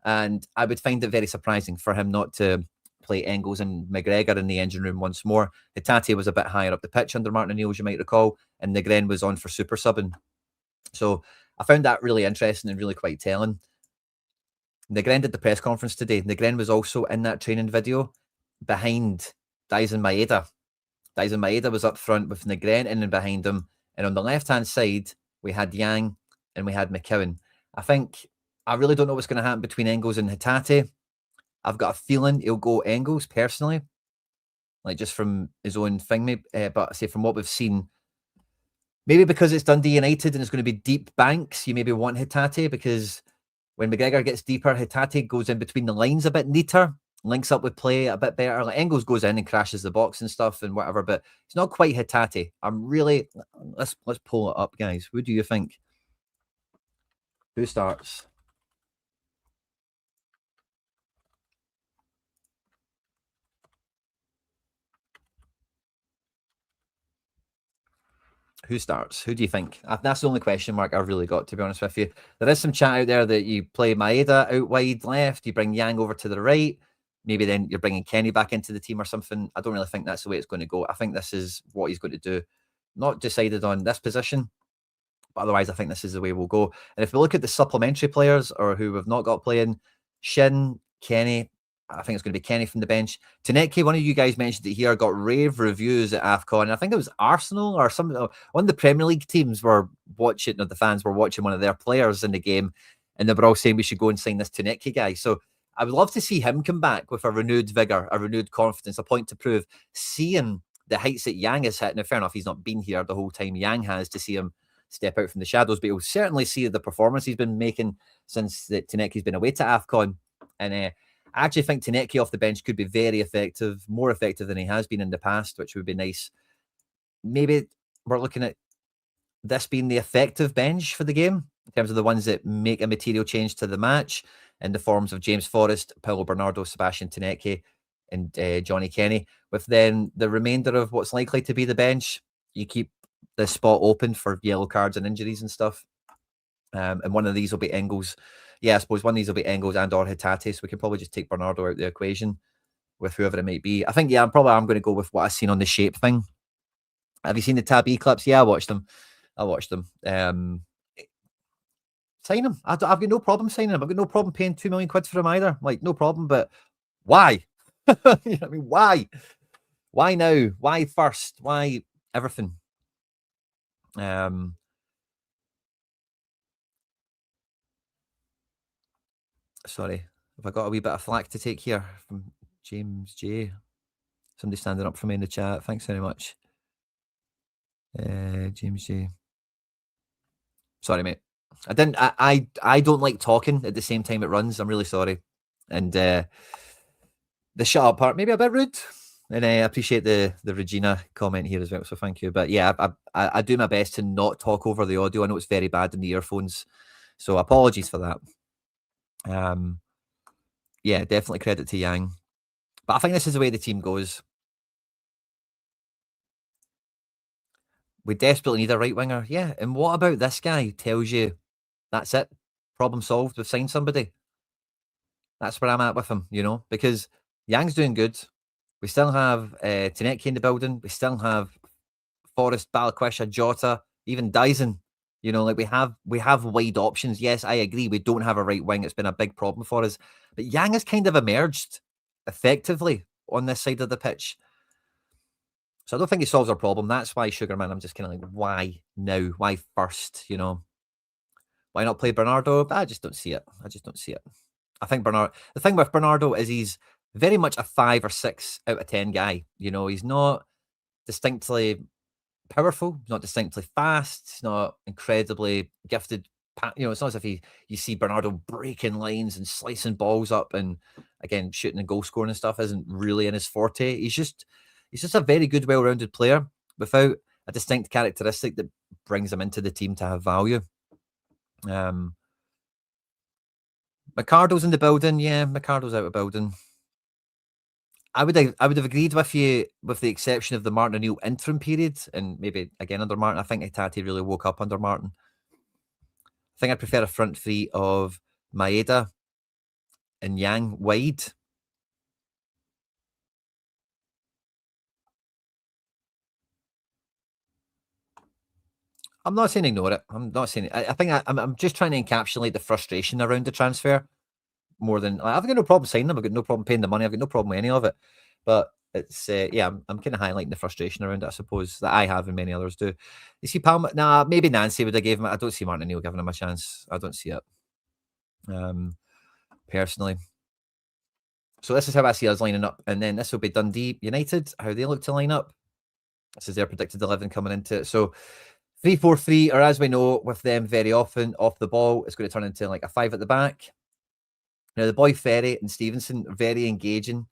Speaker 1: And I would find it very surprising for him not to play Engels and McGregor in the engine room once more. Hatate was a bit higher up the pitch under Martin O'Neill, as you might recall, and Negren was on for super subbing. So I found that really interesting and really quite telling. Negren did the press conference today. Negren was also in that training video behind Daisen Maeda. Daisen Maeda was up front with Negren in and behind him. And on the left-hand side, we had Yang and we had McKeown. I really don't know what's going to happen between Engels and Hatate. I've got a feeling he'll go Engels personally, like just from his own thing, maybe. But I say from what we've seen, maybe because it's Dundee United and it's going to be deep banks, you maybe want Hatate because when McGregor gets deeper, Hatate goes in between the lines a bit neater, links up with play a bit better. Like Engels goes in and crashes the box and stuff and whatever, but it's not quite Hatate. Let's pull it up, guys. Who do you think? Who starts? Who starts? Who do you think? That's the only question mark I've really got, to be honest with you. There is some chat out there that you play Maeda out wide left, you bring Yang over to the right, maybe then you're bringing Kenny back into the team or something. I don't really think that's the way it's going to go. I think this is what he's going to do. Not decided on this position, but otherwise I think this is the way we'll go. And if we look at the supplementary players or who we've not got playing, Shin, Kenny, I think it's going to be Kenny from the bench. Taneke, one of you guys mentioned that here, got rave reviews at AFCON. I think it was Arsenal or some one of the Premier League teams were watching, or the fans were watching one of their players in the game, and they were all saying we should go and sign this Taneke guy. So I would love to see him come back with a renewed vigour, a renewed confidence, a point to prove, seeing the heights that Yang has hit. Now, fair enough, he's not been here the whole time. Yang has, to see him step out from the shadows, but he'll certainly see the performance he's been making since Taneke's been away to AFCON. And I actually think Taneke off the bench could be very effective, more effective than he has been in the past, which would be nice. Maybe we're looking at this being the effective bench for the game in terms of the ones that make a material change to the match in the forms of James Forrest, Paulo Bernardo, Sebastian Taneke, and Johnny Kenny. With then the remainder of what's likely to be the bench, you keep the spot open for yellow cards and injuries and stuff. And one of these will be Engels. Yeah, I suppose one of these will be Engels and or Hatate, so we can probably just take Bernardo out of the equation with whoever it might be. I think, yeah, I'm going to go with what I've seen on the shape thing. Have you seen the Tab E clips? Yeah, I watched them. Sign him. I've got no problem signing him. I've got no problem paying £2 million for him either. Like, no problem, but why? You know what I mean? Why? Why now? Why first? Why everything? Sorry, have I got a wee bit of flack to take here from James J? Somebody standing up for me in the chat. Thanks very much. James J. Sorry, mate. I don't like talking at the same time it runs. I'm really sorry. And the shut up part, maybe a bit rude. And I appreciate the Regina comment here as well. So thank you. But yeah, I do my best to not talk over the audio. I know it's very bad in the earphones. So apologies for that. Yeah, definitely credit to Yang. But I think this is the way the team goes. We desperately need a right winger. Yeah, and what about this guy who tells you that's it? Problem solved. We've signed somebody. That's where I'm at with him, you know, because Yang's doing good. We still have Taneke in the building. We still have Forrest, Balikwisha, Jota, even Dyson. You know, like we have wide options. Yes, I agree. We don't have a right wing. It's been a big problem for us. But Yang has kind of emerged effectively on this side of the pitch. So I don't think he solves our problem. That's why, Sugarman, I'm just kind of like, why now? Why first? You know, why not play Bernardo? I just don't see it. I think the thing with Bernardo is he's very much a 5 or 6 out of 10 guy. You know, he's not distinctly powerful, he's not distinctly fast, he's not incredibly gifted. It's not as if you see Bernardo breaking lines and slicing balls up and, again, shooting and goal scoring and stuff isn't really in his forte. He's just a very good, well-rounded player without a distinct characteristic that brings him into the team to have value. McArdle's in the building. Yeah, McArdle's out of building. I would have agreed with you, with the exception of the Martin O'Neill interim period, and maybe again under Martin. I think Hatate really woke up under Martin. I think I prefer a front three of Maeda and Yang wide. I'm not saying ignore it. I'm not saying. I think I'm just trying to encapsulate the frustration around the transfer more than I've got no problem signing them. I've got no problem paying the money. I've got no problem with any of it. But it's I'm kind of highlighting the frustration around it, I suppose, that I have and many others do. You see Palmer? Nah, maybe Nancy would have gave him. I don't see Martin O'Neill giving him a chance. I don't see it. Personally. So this is how I see us lining up, and then this will be Dundee United, how they look to line up. This is their predicted 11 coming into it. So 3-4-3, or as we know with them very often, off the ball, it's going to turn into like a 5 at the back. Now, the boy Ferry and Stevenson are very engaging.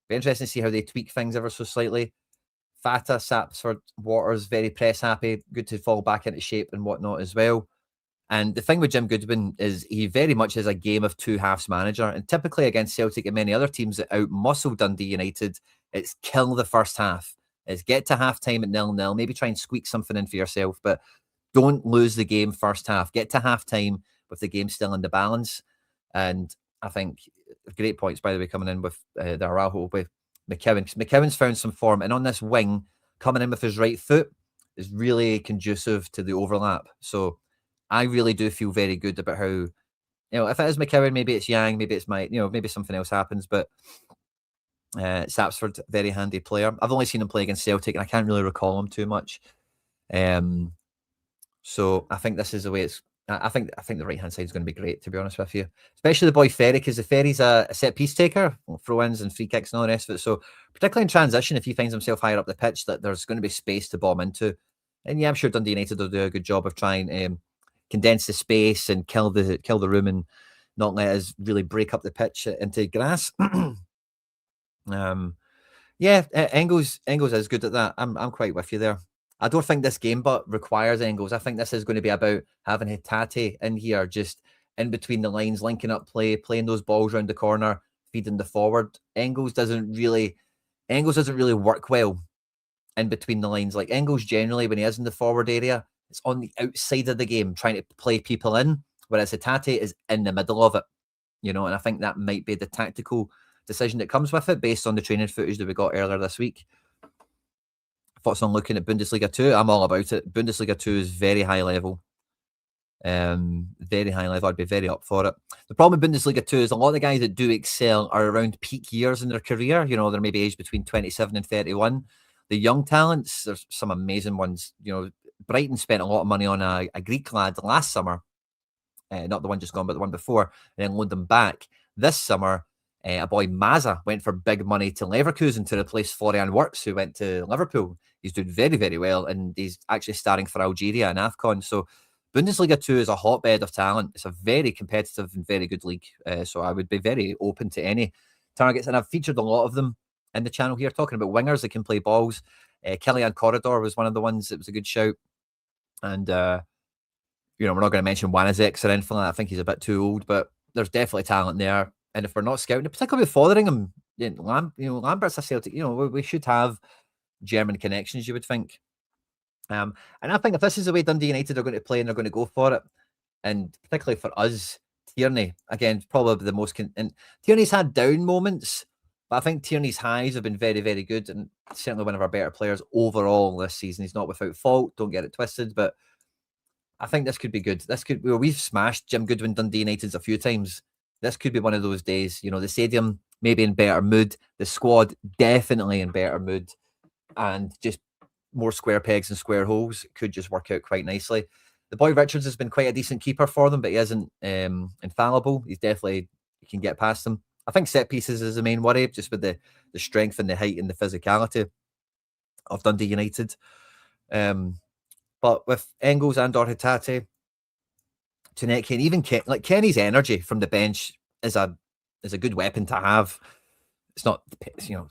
Speaker 1: Very interesting to see how they tweak things ever so slightly. Fata, Sapsford, Waters, very press happy. Good to fall back into shape and whatnot as well. And the thing with Jim Goodwin is he very much is a game of two halves manager. And typically against Celtic and many other teams that out-muscle Dundee United, it's kill the first half. It's get to half-time at 0-0. Maybe try and squeak something in for yourself, but don't lose the game first half. Get to half-time with the game still in the balance. And I think great points, by the way, coming in with the Araujo with McKeown. McKeown's found some form, and on this wing, coming in with his right foot is really conducive to the overlap. So I really do feel very good about how, if it is McKeown, maybe it's Yang, maybe it's maybe something else happens, but Sapsford, very handy player. I've only seen him play against Celtic, and I can't really recall him too much. So I think this is the way it's. I think the right hand side is going to be great, to be honest with you, especially the boy Ferry, because the Ferry's a set piece taker, throw-ins and free kicks and all the rest of it. So particularly in transition, if he finds himself higher up the pitch, that there's going to be space to bomb into. And yeah, I'm sure Dundee United will do a good job of trying condense the space and kill the room and not let us really break up the pitch into grass. Engels is good at that. I'm quite with you there. I don't think this game but requires Engels. I think this is going to be about having Hatate in here, just in between the lines, linking up play, playing those balls around the corner, feeding the forward. Engels doesn't really work well in between the lines. Like Engels generally, when he is in the forward area, it's on the outside of the game, trying to play people in, whereas Hatate is in the middle of it. And I think that might be the tactical decision that comes with it based on the training footage that we got earlier this week. Thoughts on looking at Bundesliga 2? I'm all about it. Bundesliga 2 is very high level. Very high level. I'd be very up for it. The problem with Bundesliga 2 is a lot of the guys that do excel are around peak years in their career. They're maybe aged between 27 and 31. The young talents, there's some amazing ones. Brighton spent a lot of money on a Greek lad last summer. Not the one just gone, but the one before, and then loaned them back. This summer, a boy Maza went for big money to Leverkusen to replace Florian Wirtz, who went to Liverpool. He's doing very, very well, and he's actually starting for Algeria in AFCON. So Bundesliga 2 is a hotbed of talent. It's a very competitive and very good league. So I would be very open to any targets, and I've featured a lot of them in the channel here, talking about wingers that can play balls. Kylian Corridor was one of the ones that was a good shout. And, we're not going to mention Wanizek or anything like that. I think he's a bit too old, but there's definitely talent there. And if we're not scouting, particularly with Fotheringham, Lambert's a Celtic, we should have German connections, you would think. And I think if this is the way Dundee United are going to play and they're going to go for it, and particularly for us, Tierney, again, probably the most... and Tierney's had down moments, but I think Tierney's highs have been very, very good, and certainly one of our better players overall this season. He's not without fault, don't get it twisted, but I think this could be good. We've smashed Jim Goodwin Dundee United a few times. This could be one of those days. The stadium maybe in better mood, the squad definitely in better mood, and just more square pegs and square holes could just work out quite nicely. The boy Richards has been quite a decent keeper for them, but he isn't infallible. You can get past him. I think set pieces is the main worry, just with the strength and the height and the physicality of Dundee United. But with Engels and Hatate, Tuneke, and even like Kenny's energy from the bench is a good weapon to have. It's not,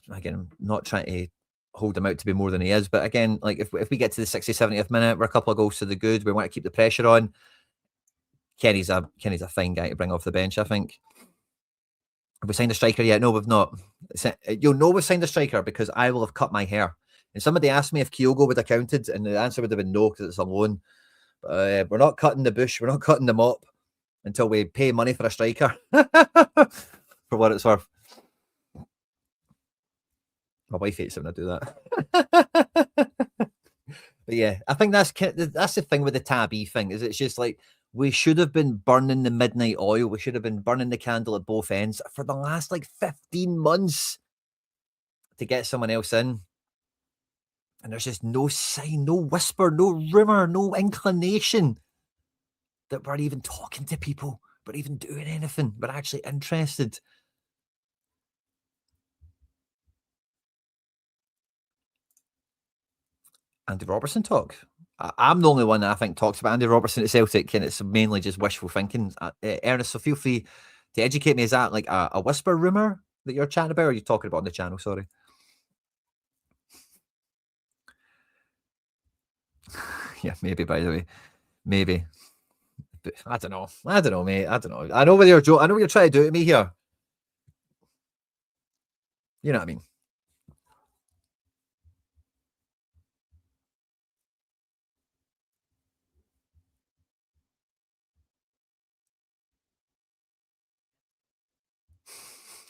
Speaker 1: again, I'm not trying to hold him out to be more than he is, but again, like if we get to the 60th, 70th minute, we're a couple of goals to the good, we want to keep the pressure on. Kenny's a fine guy to bring off the bench, I think. Have we signed a striker yet? No, we've not. You'll know we've signed a striker because I will have cut my hair. And somebody asked me if Kyogo would have counted, and the answer would have been no because it's a loan. But we're not cutting the bush, we're not cutting the mop until we pay money for a striker. For what it's worth. My wife hates it when I do that. But yeah, I think that's the thing with the Tabby thing, is it's just like, we should have been burning the midnight oil. We should have been burning the candle at both ends for the last 15 months to get someone else in. And there's just no sign, no whisper, no rumor, no inclination that we're even talking to people, we're even doing anything, we're actually interested. Andy Robertson talk. I'm the only one that I think talks about Andy Robertson at Celtic, and it's mainly just wishful thinking. Ernest, so feel free to educate me. Is that like a whisper rumour that you're chatting about, or are you talking about on the channel? Sorry. Yeah, maybe, by the way. Maybe. But I don't know, mate. I don't know. I know what you're trying to do to me here. You know what I mean?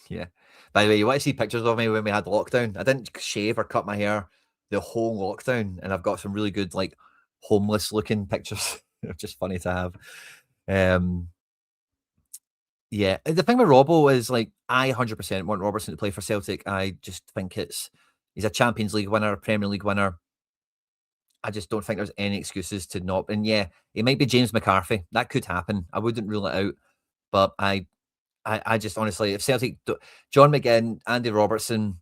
Speaker 1: Yeah. By the way, you want to see pictures of me when we had lockdown? I didn't shave or cut my hair the whole lockdown, and I've got some really good, like, homeless looking pictures. They're just funny to have. Yeah, the thing with Robbo is, like, I 100% want Robertson to play for Celtic. I just think he's a Champions League winner, a Premier League winner. I just don't think there's any excuses to not. And yeah, it might be James McCarthy. That could happen. I wouldn't rule it out. But I just honestly, if Celtic, John McGinn, Andy Robertson,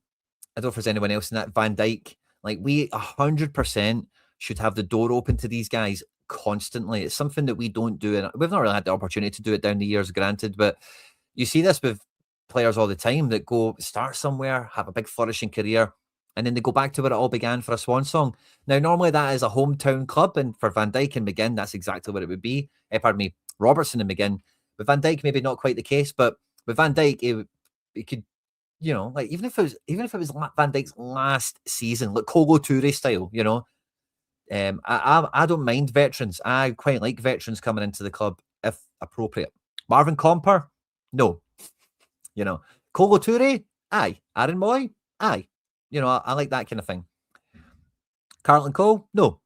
Speaker 1: I don't know if there's anyone else in that, Van Dijk, like, we 100% should have the door open to these guys constantly. It's something that we don't do, and we've not really had the opportunity to do it down the years, granted, but you see this with players all the time that go start somewhere, have a big flourishing career, and then they go back to where it all began for a swan song. Now, normally that is a hometown club, and for Van Dijk and McGinn, that's exactly what it would be. Pardon me, Robertson and McGinn. With Van Dijk, maybe not quite the case, but with Van Dijk, it could, you know, like, even if it was Van Dijk's last season, like Kolo Toure style, you know. I don't mind veterans. I quite like veterans coming into the club if appropriate. Marvin Comper, no. You know, Kolo Toure, aye. Aaron Moy, aye. You know, I like that kind of thing. Carlton Cole, no.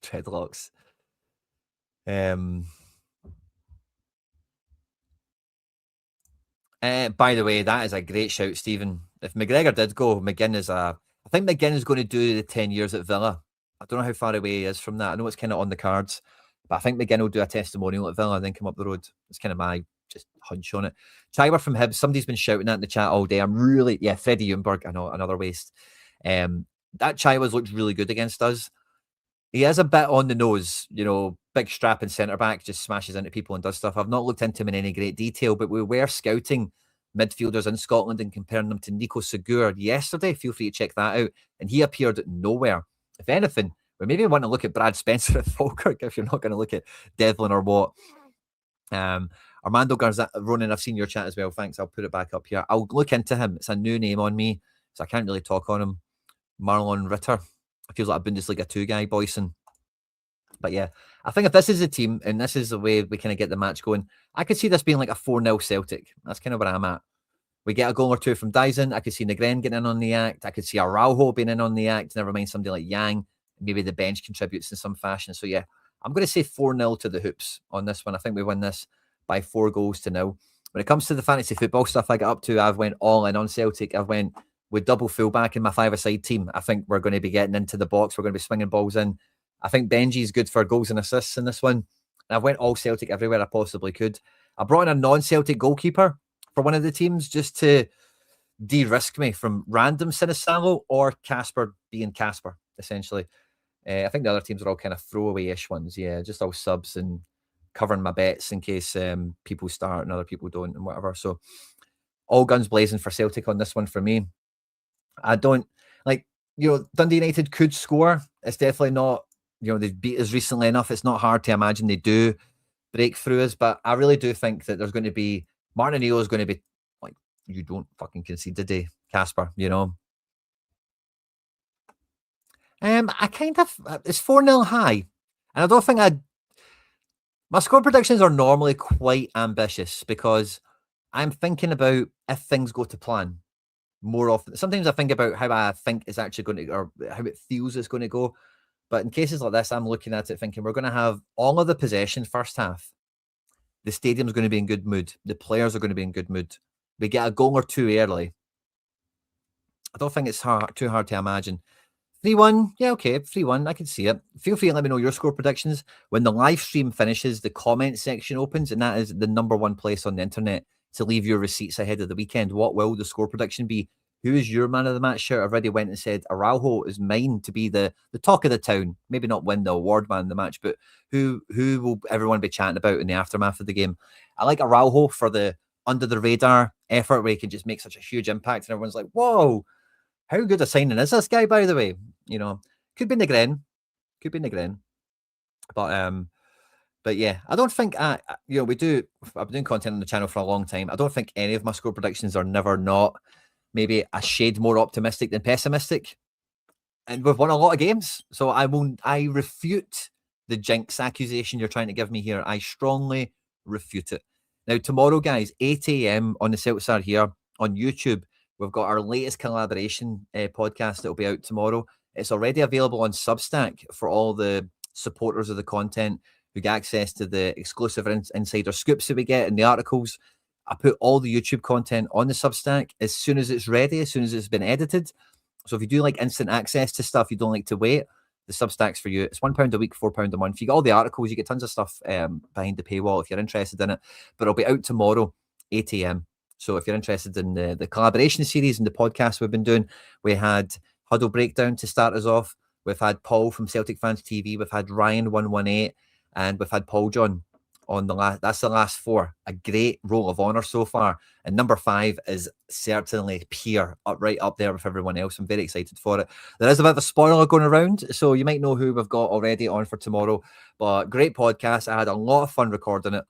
Speaker 1: Dreadlocks. By the way, that is a great shout, Stephen. If McGregor did go, I think McGinn is going to do the 10 years at Villa. I don't know how far away he is from that. I know it's kind of on the cards, but I think McGinn will do a testimonial at Villa and then come up the road. It's kind of my just hunch on it. Tiber from Hibs, somebody's been shouting that in the chat all day. Freddie Ljungberg, I know, another waste. That Chaiwa's looked really good against us. He is a bit on the nose, you know, big strapping centre back, just smashes into people and does stuff. I've not looked into him in any great detail, but we were scouting midfielders in Scotland and comparing them to Nico Segur yesterday. Feel free to check that out. And he appeared nowhere. If anything, we maybe want to look at Brad Spencer at Falkirk if you're not going to look at Devlin or what. Armando Ronan, I've seen your chat as well. Thanks. I'll put it back up here. I'll look into him. It's a new name on me, so I can't really talk on him. Marlon Ritter. It feels like a Bundesliga 2 guy, Boyson. But yeah, I think if this is the team and this is the way we kind of get the match going, I could see this being like a 4-0 Celtic. That's kind of where I'm at. We get a goal or two from Dyson. I could see Negren getting in on the act. I could see Araujo being in on the act. Never mind somebody like Yang. Maybe the bench contributes in some fashion. So yeah, I'm going to say 4-0 to the Hoops on this one. I think we win this by 4 goals to 0. When it comes to the fantasy football stuff I got up to, I've went all in on Celtic. I've went with double fullback in my 5-a-side team. I think we're going to be getting into the box. We're going to be swinging balls in. I think Benji's good for goals and assists in this one. And I went all Celtic everywhere I possibly could. I brought in a non-Celtic goalkeeper for one of the teams just to de-risk me from random Sinisalo or Casper being Casper, essentially. I think the other teams are all kind of throwaway-ish ones. Yeah, just all subs and covering my bets in case people start and other people don't and whatever. So all guns blazing for Celtic on this one for me. I don't like, Dundee United could score. It's definitely not, they've beat us recently enough. It's not hard to imagine they do break through us, but I really do think that there's going to be, Martin O'Neill is going to be like, you don't fucking concede today, Casper, I kind of, it's 4-0 high. And I don't think my score predictions are normally quite ambitious because I'm thinking about if things go to plan more often. Sometimes I think about how I think it's actually going to, or how it feels it's going to go. But in cases like this, I'm looking at it thinking we're going to have all of the possession first half. The stadium's going to be in good mood. The players are going to be in good mood. We get a goal or two early. I don't think it's too hard to imagine. 3-1, yeah, okay, 3-1, I can see it. Feel free to let me know your score predictions. When the live stream finishes, the comment section opens, and that is the #1 place on the internet to leave your receipts ahead of the weekend. What will the score prediction be? Who is your man of the match shirt? I've already went and said Araujo is mine to be the talk of the town. Maybe not win the award man of the match, but who will everyone be chatting about in the aftermath of the game? I like Araujo for the under the radar effort where he can just make such a huge impact and everyone's like, whoa, how good a signing is this guy, by the way? Could be Negren. But yeah, I don't think, I've been doing content on the channel for a long time. I don't think any of my score predictions are never not maybe a shade more optimistic than pessimistic. And we've won a lot of games. So I refute the jinx accusation you're trying to give me here. I strongly refute it. Now, tomorrow, guys, 8 a.m. on the CeltsAreHere on YouTube, we've got our latest collaboration podcast that will be out tomorrow. It's already available on Substack for all the supporters of the content who get access to the exclusive insider scoops that we get in the articles. I put all the YouTube content on the Substack as soon as it's ready, as soon as it's been edited. So if you do like instant access to stuff, you don't like to wait, the Substack's for you. It's £1 a week, £4 a month. You get all the articles, you get tons of stuff behind the paywall if you're interested in it. But it'll be out tomorrow, 8 a.m. So if you're interested in the collaboration series and the podcast we've been doing, we had Huddle Breakdown to start us off. We've had Paul from Celtic Fans TV. We've had Ryan 118, and we've had Paul John on the last. That's the last 4. A great roll of honour so far. And number 5 is certainly right up there with everyone else. I'm very excited for it. There is a bit of a spoiler going around, so you might know who we've got already on for tomorrow. But great podcast. I had a lot of fun recording it.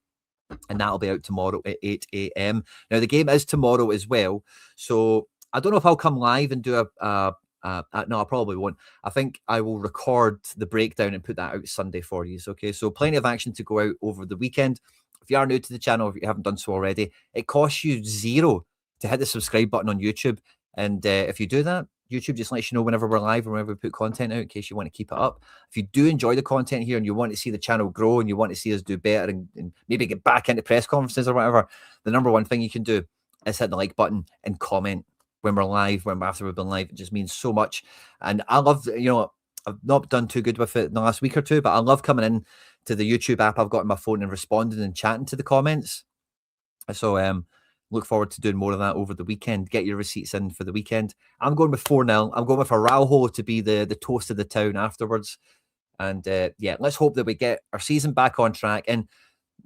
Speaker 1: And that'll be out tomorrow at 8 a.m. Now, the game is tomorrow as well. So I don't know if I'll come live and do no, I probably won't. I think I will record the breakdown and put that out Sunday for you. Okay, so plenty of action to go out over the weekend. If you are new to the channel, if you haven't done so already, it costs you $0 to hit the subscribe button on YouTube. And if you do that, YouTube just lets you know whenever we're live or whenever we put content out in case you want to keep it up. If you do enjoy the content here and you want to see the channel grow and you want to see us do better and maybe get back into press conferences or whatever, the #1 thing you can do is hit the like button and comment when we're live, after we've been live. It just means so much. And I love, I've not done too good with it in the last week or two, but I love coming in to the YouTube app I've got on my phone and responding and chatting to the comments. So look forward to doing more of that over the weekend. Get your receipts in for the weekend. I'm going with 4-0. I'm going with Araujo to be the toast of the town afterwards. And yeah, let's hope that we get our season back on track. And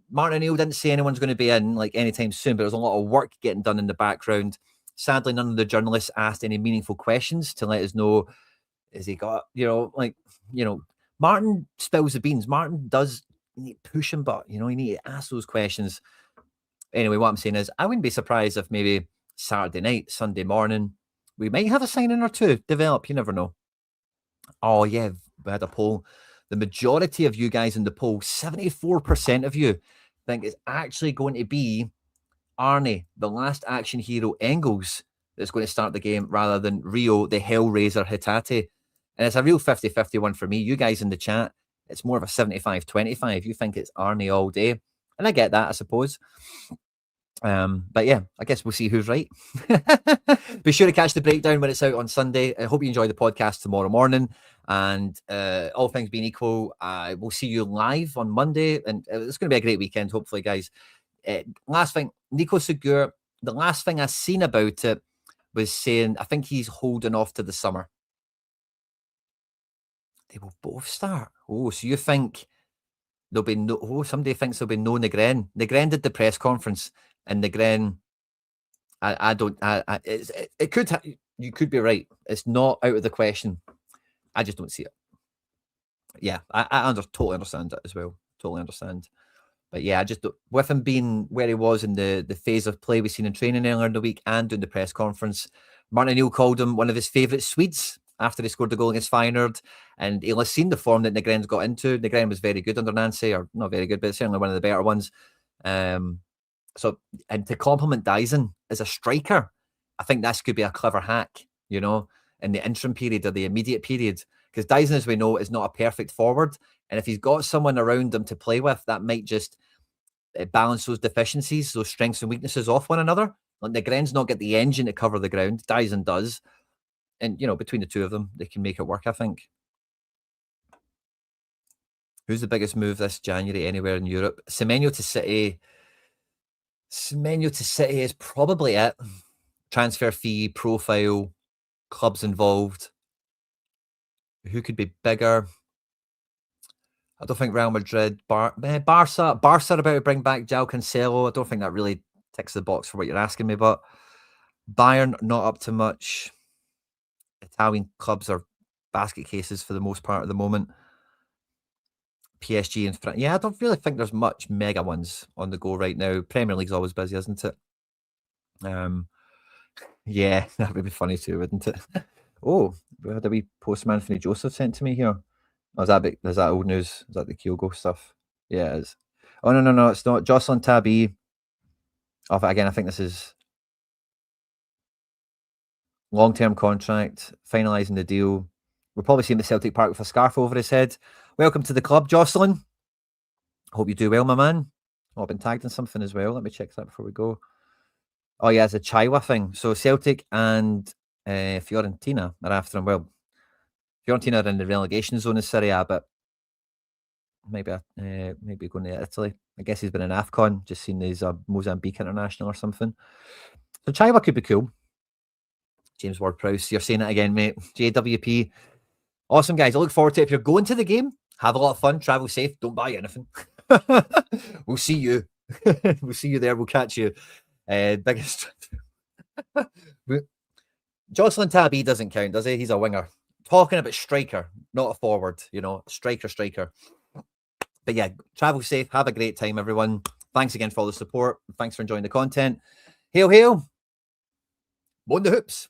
Speaker 1: Martin O'Neill didn't say anyone's going to be in like anytime soon, but there's a lot of work getting done in the background. Sadly, none of the journalists asked any meaningful questions to let us know, has he got, Martin spills the beans. Martin does need to push him, but, you need to ask those questions. Anyway, what I'm saying is I wouldn't be surprised if maybe Saturday night, Sunday morning, we might have a signing or two develop. You never know. Oh, yeah, we had a poll. The majority of you guys in the poll, 74% of you, think it's actually going to be Arnie, the last action hero Engels, that's going to start the game rather than Rio, the Hellraiser Hitate. And it's a real 50-50 one for me. You guys in the chat, it's more of a 75-25. You think it's Arnie all day. And I get that, I suppose. But yeah, I guess we'll see who's right. Be sure to catch the breakdown when it's out on Sunday. I hope you enjoy the podcast tomorrow morning. And all things being equal, we'll see you live on Monday. And it's going to be a great weekend, hopefully, guys. Last thing, Nico Segur, the last thing I seen about it was saying, I think he's holding off to the summer. They will both start. Oh, so you think there'll be no... Oh, somebody thinks there'll be no Negren. Negren did the press conference, and Negren... I don't... it could... You could be right. It's not out of the question. I just don't see it. Yeah, I totally understand that as well. Totally understand. But yeah, I just don't, with him being where he was in the phase of play we've seen in training earlier in the week and doing the press conference, Martin O'Neill called him one of his favourite Swedes after he scored the goal against Feyenoord, and he'll have seen the form that Negren's got into. Negren was very good under Nancy, or not very good, but certainly one of the better ones. So, and to compliment Dyson as a striker, I think this could be a clever hack, you know, in the interim period or the immediate period. Because Dyson, as we know, is not a perfect forward. And if he's got someone around him to play with, that might just balance those deficiencies, those strengths and weaknesses off one another. Like Negren's not got the engine to cover the ground. Dyson does. And, you know, between the two of them, they can make it work, I think. Who's the biggest move this January anywhere in Europe? Semenyo to City. Semenyo to City is probably it. Transfer fee, profile, clubs involved. Who could be bigger? I don't think Real Madrid, Barca are about to bring back João Cancelo. I don't think that really ticks the box for what you're asking me, but Bayern, not up to much. Italian clubs are basket cases for the most part at the moment. PSG and France. Yeah, I don't really think there's much mega ones on the go right now. Premier League's always busy, isn't it? Yeah, that would be funny too, wouldn't it? Oh, we had a wee post from Anthony Joseph sent to me here. Oh, is that old news? Is that the Kyogo stuff? Yeah, it is. Oh, no, it's not. Jocelyn Tabby. Oh, again, I think this is long-term contract, finalising the deal. We'll probably see him at Celtic Park with a scarf over his head. Welcome to the club, Jocelyn. Hope you do well, my man. Oh, I've been tagged in something as well. Let me check that before we go. Oh, yeah, it's a Chaiwa thing. So Celtic and Fiorentina are after him. Well, Fiorentina are in the relegation zone in Serie A, but maybe going to Italy. I guess he's been in AFCON, just seen his Mozambique International or something. So Chaiwa could be cool. James Ward-Prowse, you're saying it again, mate. JWP. Awesome, guys. I look forward to it. If you're going to the game, have a lot of fun. Travel safe. Don't buy anything. We'll see you. We'll see you there. We'll catch you. Biggest. Jocelyn Tabby doesn't count, does he? He's a winger. Talking about striker, not a forward. You know, striker. But yeah, travel safe. Have a great time, everyone. Thanks again for all the support. Thanks for enjoying the content. Hail, hail. Bond the hoops.